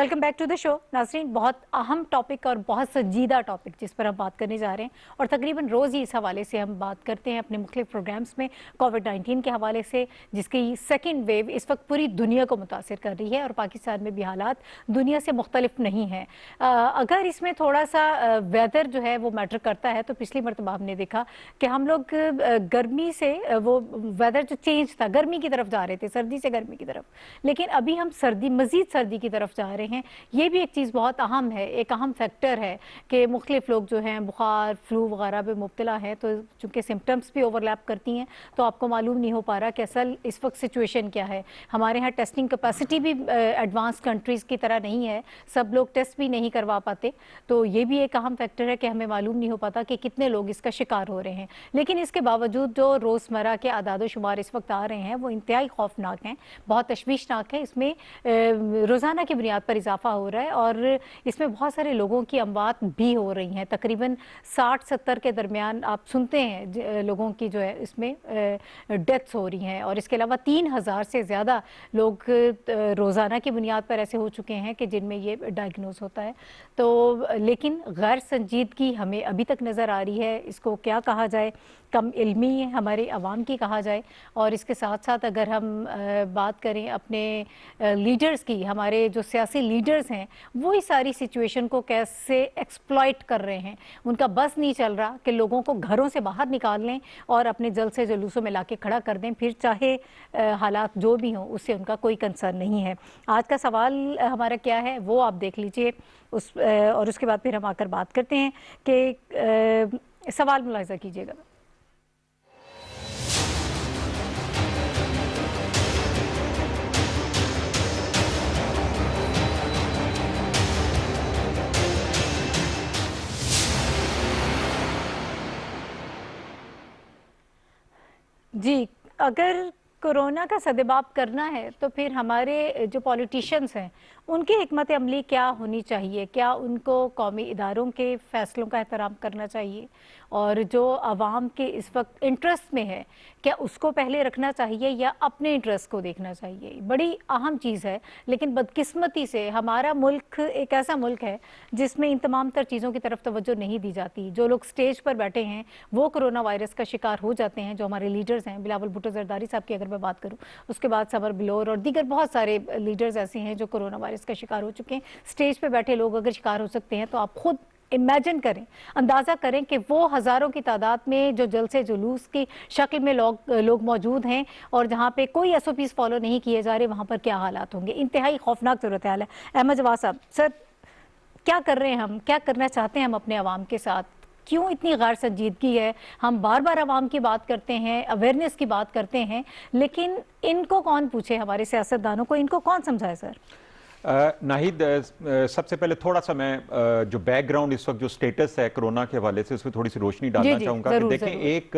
Welcome back to the show. नाज़रीन, बहुत अहम टॉपिक और बहुत संजीदा टॉपिक जिस पर हम बात करने जा रहे हैं, और तकरीबन रोज़ ही इस हवाले से हम बात करते हैं अपने मुख्तलिफ प्रोग्राम्स में, कोविड-19 के हवाले से, जिसकी सेकेंड वेव इस वक्त पूरी दुनिया को मुतासर कर रही है और पाकिस्तान में भी हालात दुनिया से मुख्तलिफ नहीं हैं। अगर इसमें थोड़ा सा वेदर जो है वो मैटर करता है, तो पिछली मरतबा हमने देखा कि हम लोग गर्मी से वो वेदर जो चेंज था, गर्मी की तरफ जा रहे थे, सर्दी से गर्मी की तरफ, लेकिन अभी हम मज़ीद सर्दी की तरफ जा रहे हैं। ये भी एक चीज़ बहुत अहम है, एक अहम फैक्टर है कि मुख्तलिफ लोग जो हैं बुखार फ्लू वगैरह में मुब्तला हैं, तो चूँकि सिम्टम्स भी ओवरलैप करती हैं, तो आपको मालूम नहीं हो पा रहा कि असल इस वक्त सिचुएशन क्या है। हमारे यहाँ टेस्टिंग कैपेसिटी भी एडवांस कंट्रीज़ की तरह नहीं है, सब लोग टेस्ट भी नहीं करवा पाते, तो ये भी एक अहम फैक्टर है कि हमें मालूम नहीं हो पाता कि कितने लोग इसका शिकार हो रहे हैं। लेकिन इसके बावजूद जो रोज़मर्रा के आदाद शुमार इस वक्त आ रहे हैं वो इंतहाई खौफनाक हैं, बहुत तशवीशनाक है। इसमें रोज़ाना की बुनियाद पर इजाफा हो रहा है और इसमें बहुत सारे लोगों की अमवात भी हो रही हैं। तकरीबन 60-70 के दरमियान आप सुनते हैं लोगों की जो है इसमें डेथ्स हो रही हैं, और इसके अलावा 3000 से ज़्यादा लोग रोज़ाना की बुनियाद पर ऐसे हो चुके हैं कि जिनमें ये डायग्नोज होता है। तो लेकिन गैर संजीदगी हमें अभी तक नज़र आ रही है। इसको क्या कहा जाए, कम इल्मी हमारे अवाम की कहा जाए, और इसके साथ साथ अगर हम बात करें अपने लीडर्स की, हमारे जो सियासी लीडर्स हैं वो इस सारी सिचुएशन को कैसे एक्सप्लॉइट कर रहे हैं। उनका बस नहीं चल रहा कि लोगों को घरों से बाहर निकाल लें और अपने जल से जुलूसों में लाके खड़ा कर दें, फिर चाहे हालात जो भी हों उससे उनका कोई कंसर्न नहीं है। आज का सवाल हमारा क्या है वो आप देख लीजिए और उसके बाद फिर हम आकर बात करते हैं कि सवाल मुलाहिजा कीजिएगा। जी, अगर कोरोना का सद्भाव करना है तो फिर हमारे जो पॉलिटिशियंस हैं उनकी हिकमत अमली क्या होनी चाहिए? क्या उनको कौमी इदारों के फ़ैसलों का एहतराम करना चाहिए, और जो आवाम के इस वक्त इंटरेस्ट में है क्या उसको पहले रखना चाहिए या अपने इंटरेस्ट को देखना चाहिए? बड़ी अहम चीज़ है। लेकिन बदकिस्मती से हमारा मुल्क एक ऐसा मुल्क है जिसमें इन तमाम तर चीज़ों की तरफ तवज्जो नहीं दी जाती। जो लोग स्टेज पर बैठे हैं वो कोरोना वायरस का शिकार हो जाते हैं। जो हमारे लीडर्स हैं, बिलावल भुट्टो जरदारी साहब की अगर मैं बात करूँ, उसके बाद समर बिलोर और दीगर बहुत सारे लीडर्स ऐसे हैं जो कोरोना वायरस का शिकार हो चुके हैं। स्टेज पर बैठे लोग अगर शिकार हो सकते हैं तो आप खुद इमेजिन करें, अंदाज़ा करें कि वो हज़ारों की तादाद में जो जलसे जुलूस की शक्ल में लोग मौजूद हैं और जहाँ पे कोई SOPs फॉलो नहीं किए जा रहे, वहाँ पर क्या हालात होंगे। इंतहाई खौफनाक सूरत हाल है। अहमद जवाद साहब, सर क्या कर रहे हैं हम, क्या करना चाहते हैं हम अपने आवाम के साथ? क्यों इतनी गैर संजीदगी है? हम बार बार आवाम की बात करते हैं, अवेयरनेस की बात करते हैं, लेकिन इनको कौन पूछे, हमारे सियासतदानों को इनको कौन समझाए? सर नाहिद, सबसे पहले थोड़ा सा मैं जो बैकग्राउंड इस वक्त जो स्टेटस है कोरोना के हवाले से उसमें थोड़ी सी रोशनी डालना चाहूँगा कि देखें, एक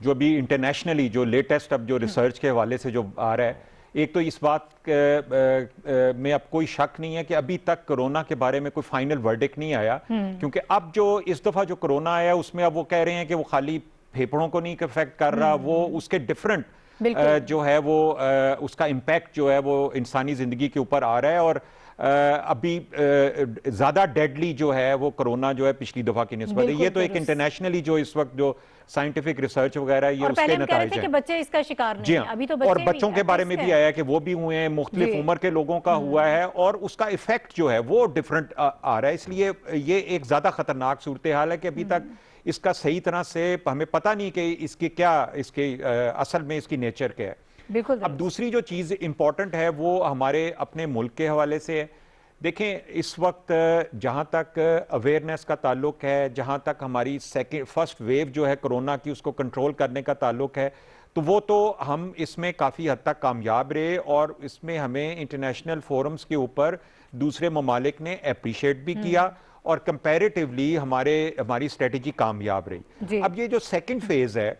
जो अभी इंटरनेशनली जो लेटेस्ट अब जो रिसर्च के हवाले से जो आ रहा है, एक तो इस बात में अब कोई शक नहीं है कि अभी तक कोरोना के बारे में कोई फाइनल वर्डिक्ट नहीं आया, क्योंकि अब जो इस दफ़ा जो कोरोना आया उसमें अब वो कह रहे हैं कि वो खाली फेफड़ों को नहीं इफेक्ट कर रहा, वो उसके डिफरेंट जो है वो उसका इम्पैक्ट जो है वो इंसानी ज़िंदगी के ऊपर आ रहा है, और अभी ज़्यादा डेडली जो है वो कोरोना जो है पिछली दफ़ा की निस्बत है। ये तो एक इंटरनेशनली जो इस वक्त जो साइंटिफिक रिसर्च वगैरह ये उसके नतीजे हैं। बच्चे इसका शिकार नहीं हैं। अभी तो बच्चे और बच्चों के बारे में भी आया कि वो भी हुए हैं, मुख्तलिफ उम्र के लोगों का हुआ है, और उसका इफेक्ट जो है वो डिफरेंट आ रहा है। इसलिए ये एक ज़्यादा खतरनाक सूरत हाल है कि अभी तक इसका सही तरह से हमें पता नहीं कि इसकी क्या, इसके असल में इसकी नेचर क्या है। बिल्कुल। अब दूसरी जो चीज़ इंपॉर्टेंट है वो हमारे अपने मुल्क के हवाले से है। देखें, इस वक्त जहाँ तक अवेयरनेस का ताल्लुक है, जहाँ तक हमारी फर्स्ट वेव जो है कोरोना की उसको कंट्रोल करने का ताल्लुक है, तो वो तो हम इसमें काफ़ी हद तक कामयाब रहे, और इसमें हमें इंटरनेशनल फोरम्स के ऊपर दूसरे ममालिक ने अप्रिशिएट भी किया, और कंपैरेटिवली हमारी स्ट्रेटजी कामयाब रही। अब ये जो सेकंड फेज है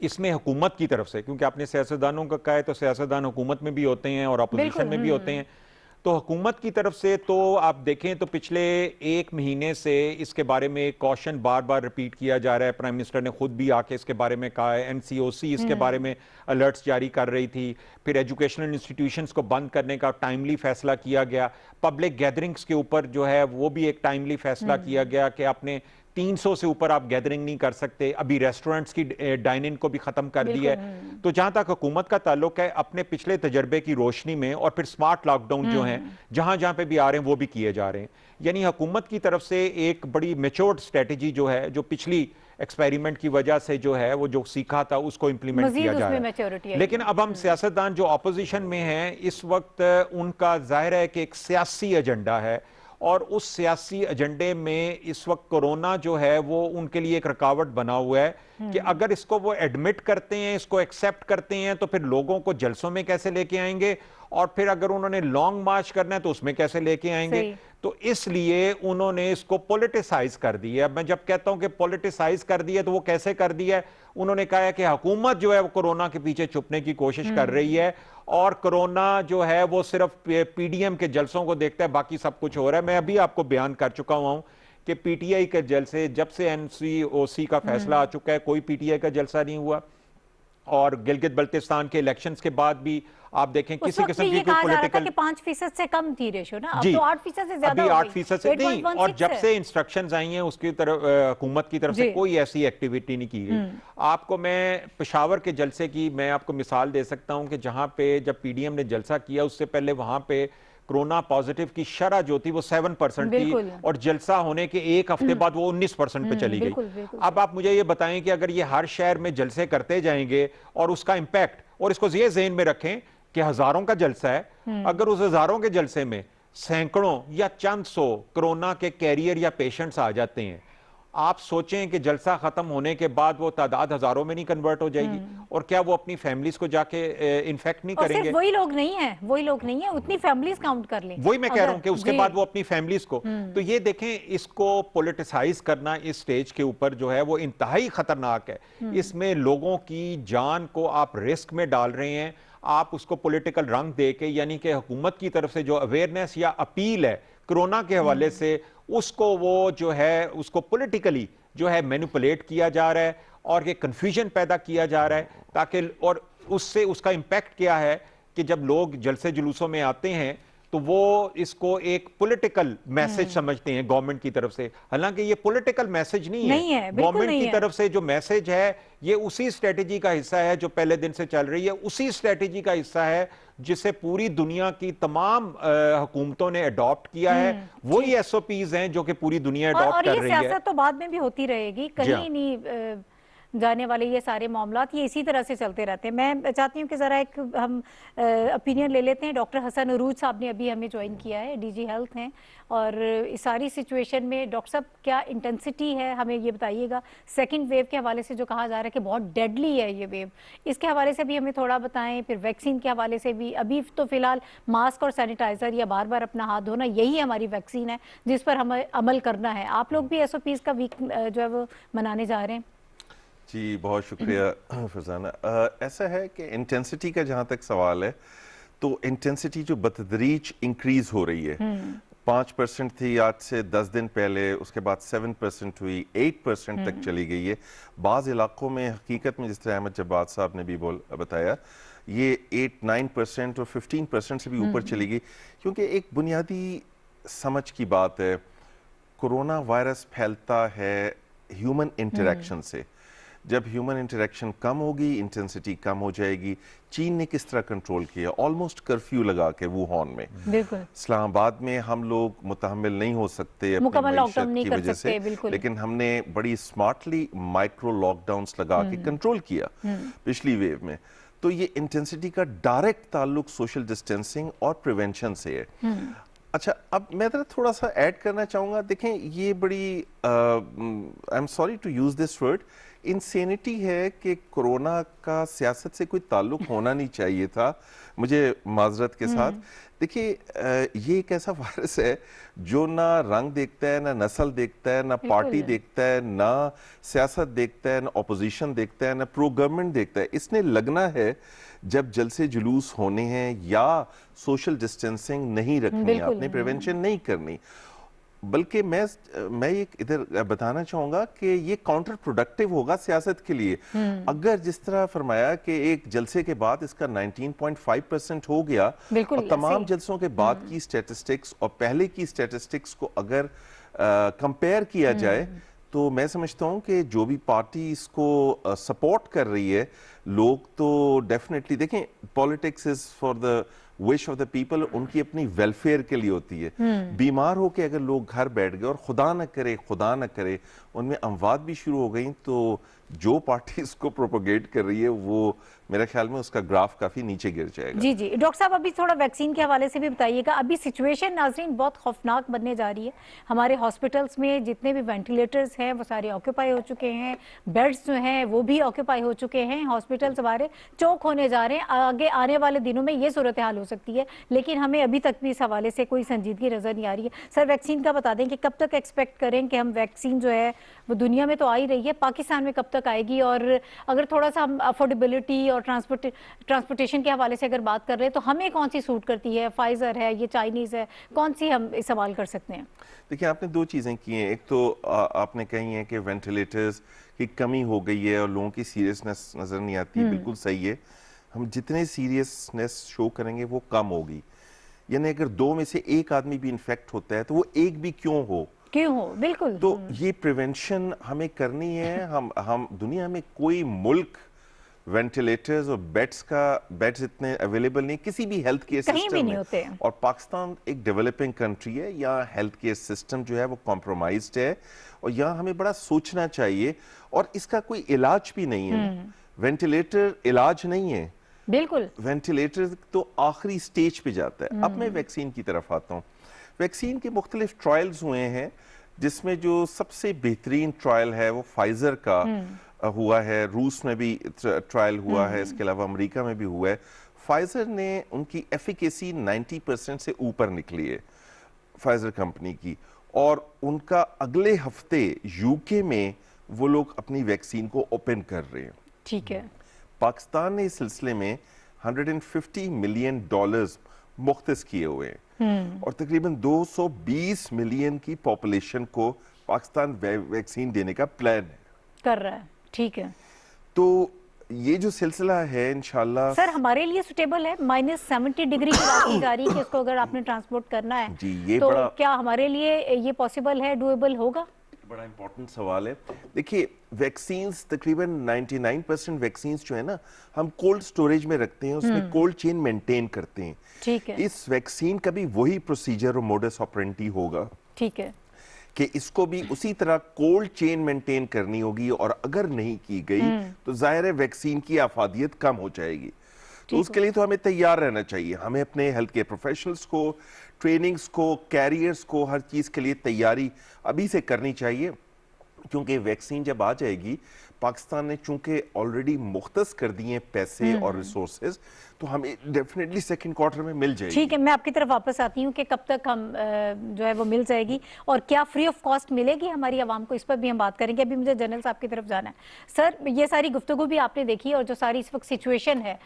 इसमें हुकूमत की तरफ से, क्योंकि आपने सियासतदानों का कहा है तो सियासतदान हुकूमत में भी होते हैं और अपोजिशन में भी होते हैं, तो हुकूमत की तरफ से तो आप देखें तो पिछले 1 महीने से इसके बारे में कॉशन बार बार रिपीट किया जा रहा है। प्राइम मिनिस्टर ने खुद भी आके इसके बारे में कहा है, एनसीओसी इसके बारे में अलर्ट्स जारी कर रही थी, फिर एजुकेशनल इंस्टीट्यूशंस को बंद करने का टाइमली फैसला किया गया, पब्लिक गैदरिंग्स के ऊपर जो है वो भी एक टाइमली फैसला किया गया कि आपने 300 से ऊपर आप गैदरिंग नहीं कर सकते। अभी रेस्टोरेंट्स की डाइनिंग को भी खत्म कर दिया है। तो जहां तक हुकूमत का ताल्लुक है, अपने पिछले तजर्बे की रोशनी में और फिर स्मार्ट लॉकडाउन जो है जहां जहां पे भी आ रहे हैं वो भी किए जा रहे हैं। यानी हुकूमत की तरफ से एक बड़ी मैच्योर्ड स्ट्रेटेजी जो है, जो पिछली एक्सपेरिमेंट की वजह से जो है वो जो सीखा था उसको इंप्लीमेंट किया जा रहा है। लेकिन अब हम सियासतदान जो ऑपोजिशन में हैं इस वक्त, उनका जाहिर है कि एक सियासी एजेंडा है और उस सियासी एजेंडे में इस वक्त कोरोना जो है वो उनके लिए एक रुकावट बना हुआ है कि अगर इसको वो एडमिट करते हैं, इसको एक्सेप्ट करते हैं, तो फिर लोगों को जलसों में कैसे लेके आएंगे, और फिर अगर उन्होंने लॉन्ग मार्च करना है तो उसमें कैसे लेके आएंगे। तो इसलिए उन्होंने इसको पॉलिटिसाइज कर दिया। मैं जब कहता हूं कि पॉलिटिसाइज कर दिया तो वो कैसे कर दिया है, उन्होंने कहा है कि हुकूमत जो है वो कोरोना के पीछे छुपने की कोशिश कर रही है और कोरोना जो है वो सिर्फ पीडीएम के जलसों को देखता है, बाकी सब कुछ हो रहा है। मैं अभी आपको बयान कर चुका हुआ हूं कि पीटीआई के जलसे, जब से एनसीओसी का फैसला आ चुका है, कोई पीटीआई का जलसा नहीं हुआ। और गिलगित बल्तिस्तान के इलेक्शंस के बाद भी आप देखें किसी किस्म की कोई पॉलिटिकल 5% से कम थी रेशो ना, अब तो 8% से ज्यादा, अभी 8% से नहीं। और जब से इंस्ट्रक्शंस आई हैं उसकी तरफ हुकूमत की तरफ से कोई ऐसी एक्टिविटी नहीं की गई। आपको मैं पेशावर के जलसे की मैं आपको मिसाल दे सकता हूं कि जहां पे जब पीडीएम ने जलसा किया उससे पहले वहां पे कोरोना पॉजिटिव की शरह जो थी वो 7% थी और जलसा होने के एक हफ्ते बाद वो 19% पे चली गई। अब आप मुझे ये बताएं कि अगर ये हर शहर में जलसे करते जाएंगे और उसका इंपैक्ट, और इसको ये ज़हन में रखें कि हजारों का जलसा है, अगर उस हजारों के जलसे में सैकड़ों या चंद सौ कोरोना के कैरियर या पेशेंट्स आ जाते हैं, आप सोचें कि जलसा खत्म होने के बाद वो तादाद हजारों में नहीं कन्वर्ट हो जाएगी, और क्या वो अपनी फैमिलीज को जाके इन्फेक्ट नहीं करेंगे? वही लोग नहीं है, उतनी फैमिलीज काउंट कर लें। वही मैं कह रहा हूं कि उसके बाद वो अपनी फैमिलीज को, तो ये देखें, इसको पॉलिटिसाइज करना इस स्टेज के ऊपर जो है वो इंतहाई खतरनाक है। इसमें लोगों की जान को आप रिस्क में डाल रहे हैं, आप उसको पॉलिटिकल रंग दे के, यानी कि हुकूमत की तरफ से जो अवेयरनेस या अपील है कोरोना के हवाले से, उसको वो जो है उसको पॉलिटिकली जो है मैनिपुलेट किया जा रहा है और ये कंफ्यूजन पैदा किया जा रहा है ताकि, और उससे उसका इंपैक्ट क्या है कि जब लोग जलसे जुलूसों में आते हैं तो वो इसको एक पॉलिटिकल मैसेज समझते हैं गवर्नमेंट की तरफ से, हालांकि ये पॉलिटिकल मैसेज नहीं है। गवर्नमेंट की तरफ से जो मैसेज है ये उसी स्ट्रेटेजी का हिस्सा है जो पहले दिन से चल रही है, उसी स्ट्रेटेजी का हिस्सा है जिसे पूरी दुनिया की तमाम हुकूमतों ने अडॉप्ट किया है। वही एसओपीज हैं जो कि पूरी दुनिया अडॉप्ट कर रही है। सियासत तो बाद में भी होती रहेगी, कहीं नहीं जाने वाले ये सारे मामलात, ये इसी तरह से चलते रहते हैं। मैं चाहती हूँ कि ज़रा एक हम ओपिनियन ले लेते हैं। डॉक्टर हसन अरूज साहब ने अभी हमें ज्वाइन किया है, डीजी हेल्थ हैं, और इस सारी सिचुएशन में डॉक्टर साहब क्या इंटेंसिटी है हमें ये बताइएगा। सेकंड वेव के हवाले से जो कहा जा रहा है कि बहुत डेडली है ये वेव, इसके हवाले से भी हमें थोड़ा बताएं। फिर वैक्सीन के हवाले से भी, अभी तो फिलहाल मास्क और सैनिटाइजर या बार बार अपना हाथ धोना, यही हमारी वैक्सीन है जिस पर हमें अमल करना है। आप लोग भी एसओपीज का वीक जो है वो मनाने जा रहे हैं। जी बहुत शुक्रिया फरजाना। ऐसा है कि इंटेंसिटी का जहाँ तक सवाल है तो इंटेंसिटी जो बतदरीज इंक्रीज हो रही है, 5% थी आज से 10 दिन पहले, उसके बाद 7% हुई, 8% तक चली गई है। बाज़ इलाकों में हकीकत में जिस तरह अहमद जब्बार साहब ने भी बताया, ये 8-9% और 15% से भी ऊपर चली गई, क्योंकि एक बुनियादी समझ की बात है, कोरोना वायरस फैलता है ह्यूमन इंटरेक्शन से। जब ह्यूमन इंटरेक्शन कम होगी इंटेंसिटी कम हो जाएगी। चीन ने किस तरह कंट्रोल किया, ऑलमोस्ट कर्फ्यू लगा के वुहान में। इस्लामाबाद में हम लोग मुतहम्मिल नहीं हो सकते अपनी मईशत की वजह से, लेकिन हमने बड़ी स्मार्टली माइक्रो लॉकडाउन्स लगा के कंट्रोल किया पिछली वेव में। तो ये इंटेंसिटी का डायरेक्ट ताल्लुक सोशल डिस्टेंसिंग और प्रिवेंशन से है। अच्छा, अब मैं थोड़ा सा ऐड करना चाहूँगा। देखें, ये बड़ी I am sorry to use this word, insanity है कि कोरोना का सियासत से कोई ताल्लुक होना नहीं चाहिए था, मुझे माजरत के साथ। देखिए, ये एक ऐसा वायरस है जो ना रंग देखता है, ना नस्ल देखता है, ना पार्टी देखता है, ना सियासत देखता है, ना अपोजिशन देखता है, ना प्रो गवर्नमेंट देखता है। इसने लगना है जब जलसे जुलूस होने हैं या सोशल डिस्टेंसिंग नहीं रखनी, आपने प्रिवेंशन नहीं करनी, बल्कि मैं एक इधर बताना चाहूंगा कि ये काउंटर प्रोडक्टिव होगा सियासत के लिए। अगर जिस तरह फरमाया कि एक जलसे के बाद इसका 19.5% हो गया और तमाम जलसों के बाद की स्टैटिस्टिक्स और पहले की स्टैटिस्टिक्स को अगर कंपेयर किया जाए तो मैं समझता हूं कि जो भी पार्टी इसको सपोर्ट कर रही है, लोग तो डेफिनेटली देखें, politics is for the wish of the people, उनकी अपनी वेलफेयर के लिए होती है। बीमार होके अगर लोग घर बैठ गए और खुदा न करे उनमें अमवात भी शुरू हो गई, तो जो पार्टी इसको प्रोपोगेट कर रही है वो मेरे ख्याल में उसका ग्राफ काफी नीचे गिर जाएगा। जी जी डॉक्टर साहब, अभी थोड़ा वैक्सीन के हवाले से भी बताइएगा। अभी सिचुएशन नाज़रीन बहुत खौफनाक बनने जा रही है। हमारे हॉस्पिटल्स में जितने भी वेंटिलेटर्स हैं वो सारे ऑक्यूपाई हो चुके हैं, बेड्स जो हैं वो भी ऑक्यूपाई हो चुके हैं, हॉस्पिटल्स हमारे चौक होने जा रहे हैं। आगे आने वाले दिनों में ये सूरत हाल हो सकती है, लेकिन हमें अभी तक भी इस हवाले से कोई संजीदगी नजर नहीं आ रही है। सर, वैक्सीन का बता दें कि कब तक एक्सपेक्ट करें कि हम वैक्सीन जो है वो दुनिया में तो आ ही रही है, पाकिस्तान में कब तक आएगी, और अगर थोड़ा सा हम अफोर्डेबिलिटी और ट्रांसपोर्टेशन के हवाले से अगर बात कर रहे हैं तो हमें कौन सी सूट करती है? फाइजर है, ये चाइनीज है, कौन सी हम इस्तेमाल कर सकते हैं? देखिए, आपने दो चीजें की हैं। एक तो आपने कही है कि वेंटिलेटर्स की कमी हो गई है और लोगों की सीरियसनेस नजर नहीं आती, बिल्कुल सही है। हम जितने सीरियसनेस शो करेंगे वो कम होगी। यानी अगर दो में से एक आदमी भी इन्फेक्ट होता है तो वो एक भी क्यों हो, बिल्कुल। तो ये प्रिवेंशन हमें करनी है। हम दुनिया में कोई मुल्क वेंटिलेटर्स और बेड्स इतने अवेलेबल नहीं किसी भी हेल्थ केयर सिस्टम में होते हैं। और पाकिस्तान एक डेवलपिंग कंट्री है, यहाँ हेल्थ केयर सिस्टम जो है वो कॉम्प्रोमाइज्ड है और यहाँ हमें बड़ा सोचना चाहिए। और इसका कोई इलाज भी नहीं है, वेंटिलेटर इलाज नहीं है, बिल्कुल। वेंटिलेटर तो आखिरी स्टेज पे जाता है। अब मैं वैक्सीन की तरफ आता हूँ। वैक्सीन के मुख्तलिफ ट्रायल्स हुए हैं, जिसमें जो सबसे बेहतरीन ट्रायल है वो फाइजर का हुआ है, रूस में भी ट्रायल हुआ है, इसके अलावा अमेरिका में भी हुआ है। फाइजर ने उनकी एफिकेसी 90% से ऊपर निकली है फाइजर कंपनी की, और उनका अगले हफ्ते यूके में वो लोग अपनी वैक्सीन को ओपन कर रहे हैं। ठीक है। पाकिस्तान ने इस सिलसिले में $150 मिलियन मुख्तस किए हुए हैं और तकरीबन 220 मिलियन की पॉपुलेशन को पाकिस्तान वैक्सीन देने का प्लान कर रहा है। ठीक है, तो ये जो सिलसिला है इंशाल्लाह सर हमारे लिए सुटेबल है। -70 डिग्री की बात की जा रही है कि इसको अगर आपने ट्रांसपोर्ट करना है जी, ये तो बड़ा क्या हमारे लिए ये पॉसिबल है, डूएबल होगा? बड़ा इंपॉर्टेंट सवाल है। देखिए, वैक्सीन्स तकरीबन 99% वैक्सीन्स जो है ना, हम कोल्ड स्टोरेज में रखते हैं, उसमें कोल्ड चेन मेंटेन करते हैं। ठीक है। इस वैक्सीन का भी वही प्रोसीजर और मोडस ऑपरेंडी होगा। ठीक है, कि इसको भी उसी तरह कोल्ड चेन मेंटेन करनी होगी, और अगर नहीं की गई तो जाहिर है वैक्सीन की आफादियत कम हो जाएगी। तो उसके लिए तो हमें तैयार रहना चाहिए। हमें अपने हेल्थ केयर प्रोफेशनल्स को, ट्रेनिंग्स को, कैरियर्स को, हर चीज के लिए तैयारी अभी से करनी चाहिए, क्योंकि वैक्सीन जब आ जाएगी, पाकिस्तान ने चूंकि ऑलरेडी मुख्तस कर दिए पैसे और रिसोर्सेज, तो हमें डेफिनेटली सेकंड क्वार्टर में मिल जाएगी। ठीक है, मैं आपकी तरफ वापस आती हूँ कि कब तक हम जो है वो मिल जाएगी और क्या फ्री ऑफ कॉस्ट मिलेगी हमारी आवाम को, इस पर भी हम बात करेंगे। अभी मुझे जनरल साहब की तरफ जाना है। सर, ये सारी गुफ्तगू भी आपने देखी और जो सारी इस वक्त सिचुएशन है,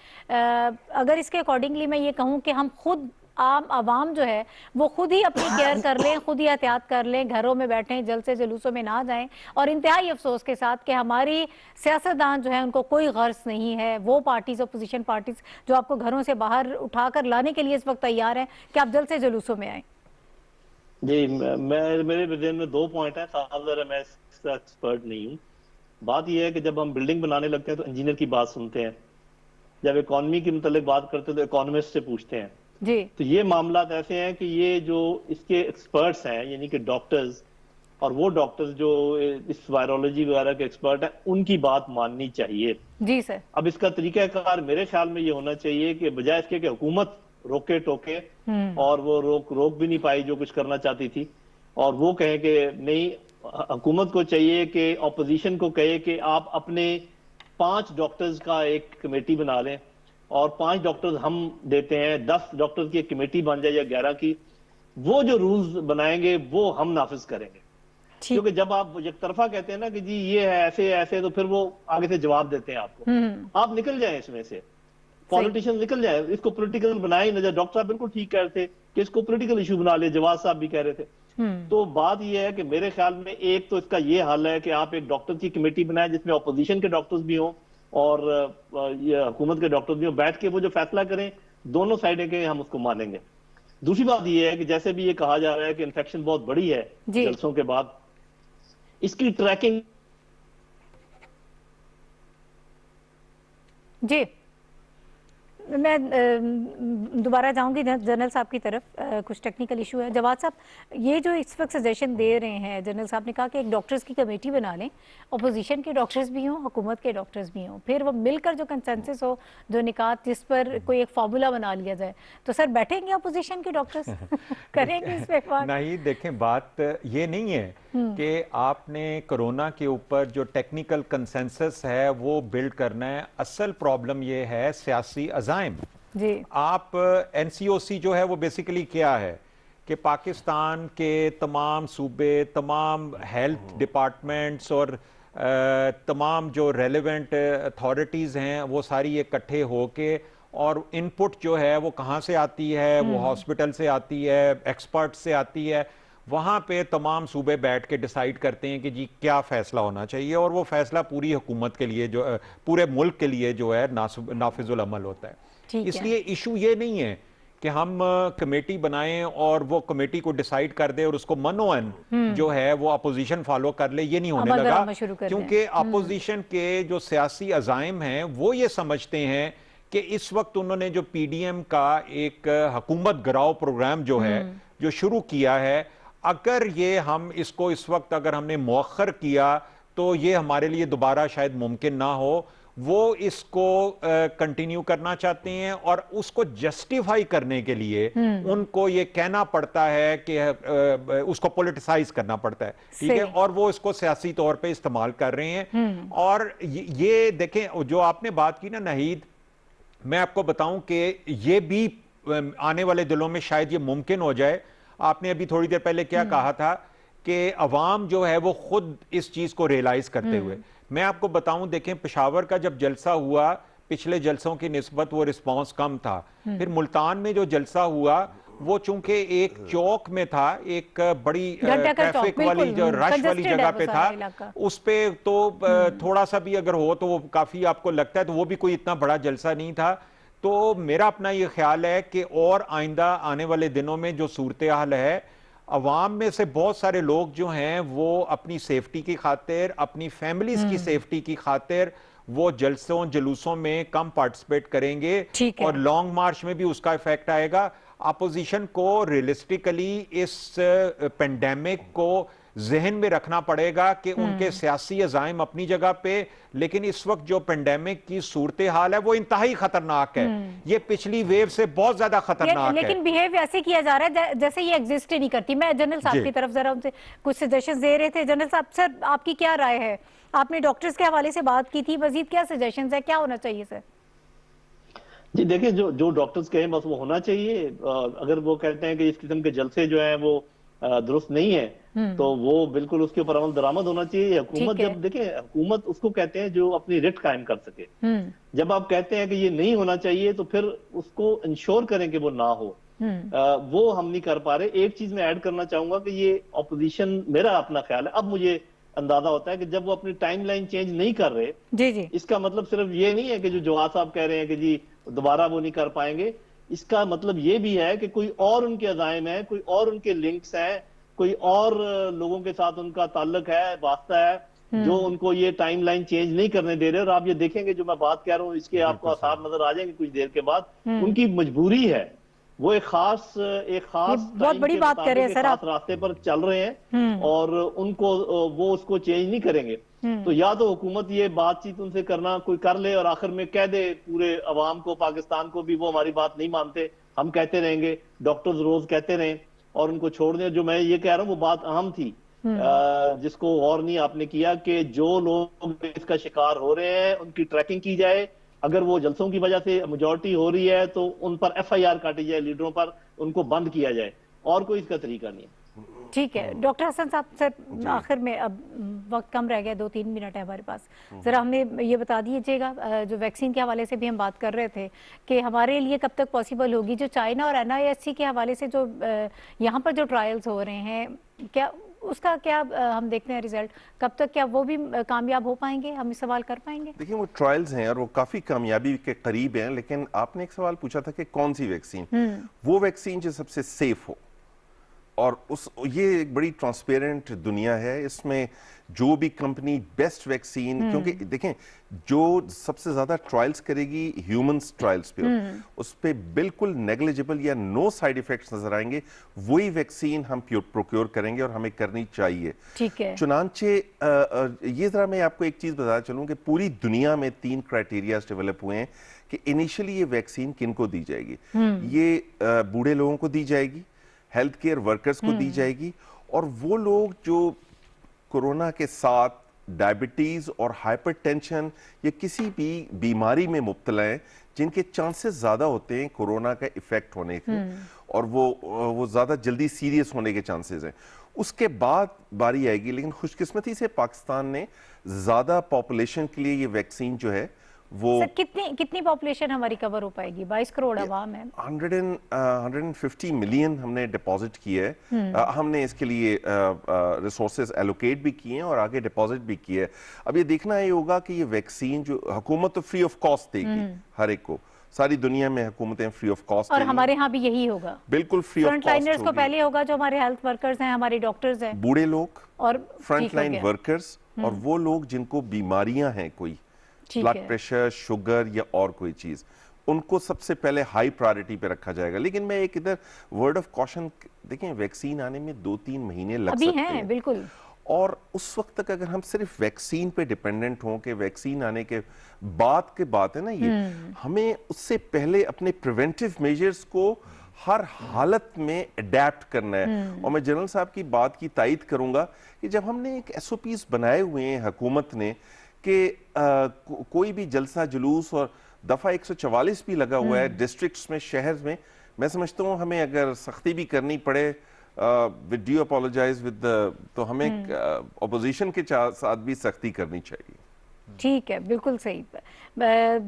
अगर इसके अकॉर्डिंगली मैं ये कहूँ कि हम खुद आम आवाम जो है वो खुद ही अपनी केयर कर लें, खुद ही एहतियात कर लें, घरों में बैठें, जलसे जुलूसों में ना जाएं, और इंतहाई अफसोस के साथ कि हमारी सियासतदान जो है उनको कोई गर्ज नहीं है, वो पार्टीज, अपोजिशन पार्टीज जो आपको घरों से बाहर उठाकर लाने के लिए इस वक्त तैयार हैं कि आप जलसे जुलूसों में आए। जी, मेरे जहन में 2 पॉइंट है। साफ मैं एक्सपर्ट नहीं हूँ। बात यह है कि जब हम बिल्डिंग बनाने लगते हैं तो इंजीनियर की बात सुनते हैं, जब इकोनॉमी के मुतालिक बात करते हैं तो इकोनॉमिस्ट से पूछते हैं। जी। तो ये मामला ऐसे हैं कि ये जो इसके एक्सपर्ट्स हैं, यानी कि डॉक्टर्स, और वो डॉक्टर्स जो इस वायरोलॉजी वगैरह के एक्सपर्ट हैं, उनकी बात माननी चाहिए। जी सर। अब इसका तरीकाकार मेरे ख्याल में ये होना चाहिए कि बजाय इसके कि हुकूमत रोके टोके, और वो रोक भी नहीं पाई जो कुछ करना चाहती थी, और वो कहे कि नहीं, हुकूमत को चाहिए कि ऑपोजिशन को कहे कि आप अपने 5 डॉक्टर्स का एक कमेटी बना लें, और 5 डॉक्टर्स हम देते हैं, 10 डॉक्टर्स की एक कमेटी बन जाए या 11 की, वो जो रूल्स बनाएंगे वो हम नाफिज करेंगे। क्योंकि जब आप एक तरफा कहते हैं ना कि जी ये है ऐसे ऐसे, तो फिर वो आगे से जवाब देते हैं आपको, आप निकल जाएं इसमें से। पॉलिटिशियन निकल जाए, इसको पॉलिटिकल बनाए ना जाए। डॉक्टर साहब बिल्कुल ठीक कह रहे थे कि इसको पॉलिटिकल इशू बना ले, जवाद साहब भी कह रहे थे। तो बात यह है कि मेरे ख्याल में एक तो इसका ये हल है कि आप एक डॉक्टर की कमेटी बनाए जिसमें ऑपोजिशन के डॉक्टर्स भी हों और ये हुकूमत के डॉक्टर्स भी हों, बैठ के वो जो फैसला करें दोनों साइडें के, हम उसको मानेंगे। दूसरी बात यह है कि जैसे भी ये कहा जा रहा है कि इन्फेक्शन बहुत बड़ी है जलसों के बाद, इसकी ट्रैकिंग जी मैं दोबारा जाऊंगी जनरल साहब की तरफ, कुछ टेक्निकल इशू है। जवाद साहब, ये जो इस वक्त सजेशन दे रहे हैं, जनरल साहब ने कहा कि एक डॉक्टर्स की कमेटी बना लें, अपोजिशन के डॉक्टर्स भी हों, हुकूमत के डॉक्टर्स भी हों, फिर वो मिलकर जो कंसेंसस हो, जो निकात जिस पर कोई एक फार्मूला बना लिया जाए, तो सर बैठेंगे अपोजिशन के डॉक्टर्स करेंगे इस पे? नहीं, देखें बात ये नहीं है कि आपने कोरोना के ऊपर जो टेक्निकल कंसेंसस है वो बिल्ड करना है। असल प्रॉब्लम ये है सियासी अज़ाइम जी। आप एनसीओसी जो है वो बेसिकली क्या है कि पाकिस्तान के तमाम सूबे, तमाम हेल्थ डिपार्टमेंट्स और तमाम जो रेलेवेंट अथॉरिटीज़ हैं वो सारी इकट्ठे होके, और इनपुट जो है वो कहाँ से आती है, वो हॉस्पिटल से आती है, एक्सपर्ट से आती है, वहाँ पे तमाम सूबे बैठ के डिसाइड करते हैं कि जी क्या फैसला होना चाहिए, और वो फैसला पूरी हुकूमत के लिए जो पूरे मुल्क के लिए जो है नाफिजुल अमल होता है। इसलिए इशू ये नहीं है कि हम कमेटी बनाएं और वो कमेटी को डिसाइड कर दे और उसको मनोअन जो है वो अपोजिशन फॉलो कर ले, ये नहीं होने लगा, क्योंकि अपोजिशन के जो सियासी अज़ाइम हैं वो ये समझते हैं कि इस वक्त उन्होंने जो पीडीएम का एक हुकूमत गिराओ प्रोग्राम जो है जो शुरू किया है, अगर ये हम इसको इस वक्त अगर हमने मौखर किया तो ये हमारे लिए दोबारा शायद मुमकिन ना हो। वो इसको कंटिन्यू करना चाहते हैं और उसको जस्टिफाई करने के लिए उनको ये कहना पड़ता है कि उसको पॉलिटिसाइज करना पड़ता है, ठीक है, और वो इसको सियासी तौर पे इस्तेमाल कर रहे हैं। और ये देखें जो आपने बात की ना नाहिद, मैं आपको बताऊं कि ये भी आने वाले दिनों में शायद ये मुमकिन हो जाए। आपने अभी थोड़ी देर पहले क्या कहा था कि अवाम जो है वो खुद इस चीज को रियलाइज करते हुए, मैं आपको बताऊं, देखें पेशावर का जब जलसा हुआ पिछले जलसों की निस्बत वो रिस्पांस कम था। फिर मुल्तान में जो जलसा हुआ वो चूंकि एक चौक में था, एक बड़ी ट्रैफिक वाली जो रश वाली जगह पे था, उस पे तो थोड़ा सा भी अगर हो तो वो काफी आपको लगता है, तो वो भी कोई इतना बड़ा जलसा नहीं था। तो मेरा अपना ये ख्याल है कि और आइंदा आने वाले दिनों में जो सूरत हाल है, अवाम में से बहुत सारे लोग जो हैं वो अपनी सेफ्टी की खातिर, अपनी फैमिलीज की सेफ्टी की खातिर वो जलसों जुलूसों में कम पार्टिसिपेट करेंगे और लॉन्ग मार्च में भी उसका इफेक्ट आएगा। अपोजिशन को रियलिस्टिकली इस पेंडेमिक को जहन में रखना पड़ेगा कि उनके सियासी अज़ाइम अपनी जगह पे, लेकिन इस वक्त जो पेंडेमिक की सूरत हाल है वो इंतहाई खतरनाक है। ये पिछली वेव से बहुत ज्यादा खतरनाक है, लेकिन बिहेव ऐसे किया जा रहा है जैसे ये एग्जिस्ट ही नहीं करती। मैं जनरल साहब की तरफ जरा उनसे कुछ सजेशन दे रहे थे। जनरल साहब, सर आपकी क्या राय है? आपने डॉक्टर्स के हवाले से बात की थी, मजीद क्या सजेशन है, क्या होना चाहिए सर? जी देखिए, जो डॉक्टर्स कहें बस वो होना चाहिए। अगर वो कहते हैं कि इस किस्म के जलसे जो है वो दुरुस्त नहीं है तो वो बिल्कुल उसके ऊपर अमल दरामद होना चाहिए। हुकूमत जब देखें, हुकूमत उसको कहते हैं जो अपनी रिट कायम कर सके। जब आप कहते हैं कि ये नहीं होना चाहिए तो फिर उसको इंश्योर करें कि वो ना हो। वो हम नहीं कर पा रहे। एक चीज मैं ऐड करना चाहूंगा कि ये ऑपोजिशन, मेरा अपना ख्याल है, अब मुझे अंदाजा होता है कि जब वो अपनी टाइमलाइन चेंज नहीं कर रहे, जी इसका मतलब सिर्फ ये नहीं है कि जो जवाद साहब कह रहे हैं कि जी दोबारा वो नहीं कर पाएंगे। इसका मतलब ये भी है कि कोई और उनके अज़ाइम है, कोई और उनके लिंक्स हैं, कोई और लोगों के साथ उनका ताल्लुक है, वास्ता है, जो उनको ये टाइमलाइन चेंज नहीं करने दे रहे। और आप ये देखेंगे जो मैं बात कह रहा हूँ इसके आपको आसार नजर आ जाएंगे कुछ देर के बाद। उनकी मजबूरी है, वो एक खास बहुत बड़ी बात कर रहे हैं सर, आप रास्ते पर चल रहे हैं और उनको वो उसको चेंज नहीं करेंगे। तो या तो हुकूमत ये बातचीत उनसे करना कोई कर ले और आखिर में कह दे पूरे अवाम को, पाकिस्तान को भी, वो हमारी बात नहीं मानते, हम कहते रहेंगे, डॉक्टर्स रोज कहते रहें और उनको छोड़ दें। जो मैं ये कह रहा हूँ वो बात अहम थी जिसको गौर नहीं आपने किया कि जो लोग इसका शिकार हो रहे हैं उनकी ट्रैकिंग की जाए। अगर वो जलसों की वजह से मेजॉरिटी हो रही है तो उन पर FIR काटी जाए, लीडरों पर, उनको बंद किया जाए, और कोई इसका तरीका नहीं है। ठीक है डॉक्टर हसन साहब, सर आखिर में अब वक्त कम रह गया, 2-3 मिनट है हमारे पास, ज़रा हमें ये बता दीजिएगा, जो वैक्सीन के हवाले से भी हम बात कर रहे थे कि हमारे लिए कब तक पॉसिबल होगी, जो चाइना और NISC के हवाले से जो यहाँ पर जो ट्रायल्स हो रहे हैं, क्या उसका क्या हम देखते हैं रिजल्ट, कब तक क्या वो भी कामयाब हो पाएंगे, हम सवाल कर पाएंगे? देखिए वो ट्रायल्स हैं और वो काफी कामयाबी के करीब हैं, लेकिन आपने एक सवाल पूछा था कि कौन सी वैक्सीन, वो वैक्सीन जो सबसे सेफ हो, और ये एक बड़ी ट्रांसपेरेंट दुनिया है, इसमें जो भी कंपनी बेस्ट वैक्सीन, क्योंकि देखें जो सबसे ज्यादा ट्रायल्स करेगी ह्यूमंस ट्रायल्स पे, उस पे बिल्कुल नेग्लिजिबल या नो साइड इफेक्ट्स नजर आएंगे, वही वैक्सीन हम प्रोक्योर करेंगे और हमें करनी चाहिए। ठीक है। चुनांचे ये जरा मैं आपको एक चीज बताना चलूं कि पूरी दुनिया में 3 क्राइटेरिया डेवलप हुए हैं कि इनिशियली ये वैक्सीन किनको दी जाएगी। ये बूढ़े लोगों को दी जाएगी, हेल्थ केयर वर्कर्स को दी जाएगी, और वो लोग जो कोरोना के साथ डायबिटीज और हाइपरटेंशन या किसी भी बीमारी में मुब्तला हैं, जिनके चांसेस ज्यादा होते हैं कोरोना का इफेक्ट होने के, और वो ज्यादा जल्दी सीरियस होने के चांसेस हैं, उसके बाद बारी आएगी। लेकिन खुशकिस्मती से पाकिस्तान ने ज्यादा पॉपुलेशन के लिए ये वैक्सीन जो है वो सर, कितनी पॉपुलेशन हमारी कवर हो पाएगी? 22 करोड़ आवाम है। 150 मिलियन हमने डिपॉजिट किए है, हमने इसके लिए रिसोर्सेज एलोकेट भी किए हैं और आगे डिपॉजिट भी किए है। अब ये देखना ये होगा कि ये वैक्सीन जो हुकूमत तो फ्री ऑफ कॉस्ट देगी हर एक को, सारी दुनिया में हुकूमतें फ्री ऑफ कॉस्ट, और हमारे यहाँ भी यही होगा, बिल्कुल फ्री ऑफ कॉस्ट। फ्रंटलाइनर्स को पहले होगा, जो हमारे हेल्थ वर्कर्स हैं, हमारे डॉक्टर्स हैं, बूढ़े लोग और फ्रंटलाइन वर्कर्स, और वो लोग जिनको बीमारियां हैं, कोई ब्लड प्रेशर, शुगर या और कोई चीज, उनको सबसे पहले हाई प्रायोरिटी पे रखा जाएगा। लेकिन मैं एक इधर वर्ड ऑफ कॉशन, देखें वैक्सीन आने में 2-3 महीने लग सकते हैं, बिल्कुल, और उस वक्त तक अगर हम सिर्फ वैक्सीन पे डिपेंडेंट हों कि वैक्सीन आने के बाद की बात है ना ये, हमें उससे पहले अपने प्रिवेंटिव मेजर्स को हर हालत में अडेप्ट करना है। और मैं जनरल साहब की बात की तायद करूंगा कि जब हमने एक SOPs बनाए हुए हैं हुकूमत ने कि कोई भी जलसा जुलूस, और दफा 144 भी लगा हुआ है डिस्ट्रिक्ट्स में, शहर में, मैं समझता हूँ हमें अगर सख्ती भी करनी पड़े, विद ड्यू अपोलोजाइज विद, तो हमें अपोजिशन के साथ भी सख्ती करनी चाहिए। ठीक है, बिल्कुल सही।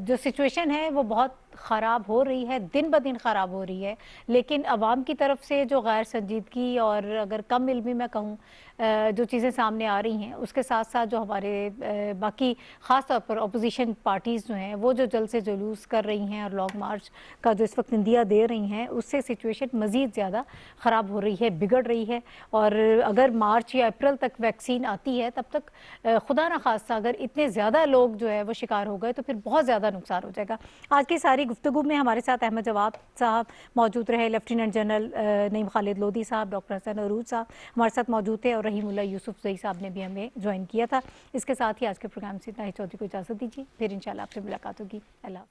जो सिचुएशन है वो बहुत ख़राब हो रही है, दिन ब दिन ख़राब हो रही है, लेकिन अवाम की तरफ से जो गैर संजीदगी और अगर कम इल्मी में कहूँ जो चीज़ें सामने आ रही हैं, उसके साथ साथ जो हमारे बाकी ख़ास तौर पर अपोजिशन पार्टीज़ जो हैं वो जो जल्द से जुलूस कर रही हैं और लॉन्ग मार्च का जो इस वक्त इंदिया दे रही हैं, उससे सिचुएशन मज़ीद ज़्यादा ख़राब हो रही है, बिगड़ रही है। और अगर मार्च या अप्रैल तक वैक्सीन आती है, तब तक खुदा न खास्ता अगर इतने ज़्यादा लोग जो है वो शिकार हो गए तो फिर बहुत ज़्यादा नुकसान हो जाएगा। आज की सारी गुफ्तगू में हमारे साथ अहमद जवाद साहब मौजूद रहे, लेफ्टिनेंट जनरल नईम खालिद लोधी साहब, डॉक्टर हसन अरूज साहब हमारे साथ मौजूद थे, और रहीमुल्लाह यूसुफजई साहब ने भी हमें ज्वाइन किया था। इसके साथ ही आज के प्रोग्राम से इतना ही। चौधरी को इजाज़त दीजिए, फिर इंशाल्लाह आपसे मुलाकात होगी। अल्लाह।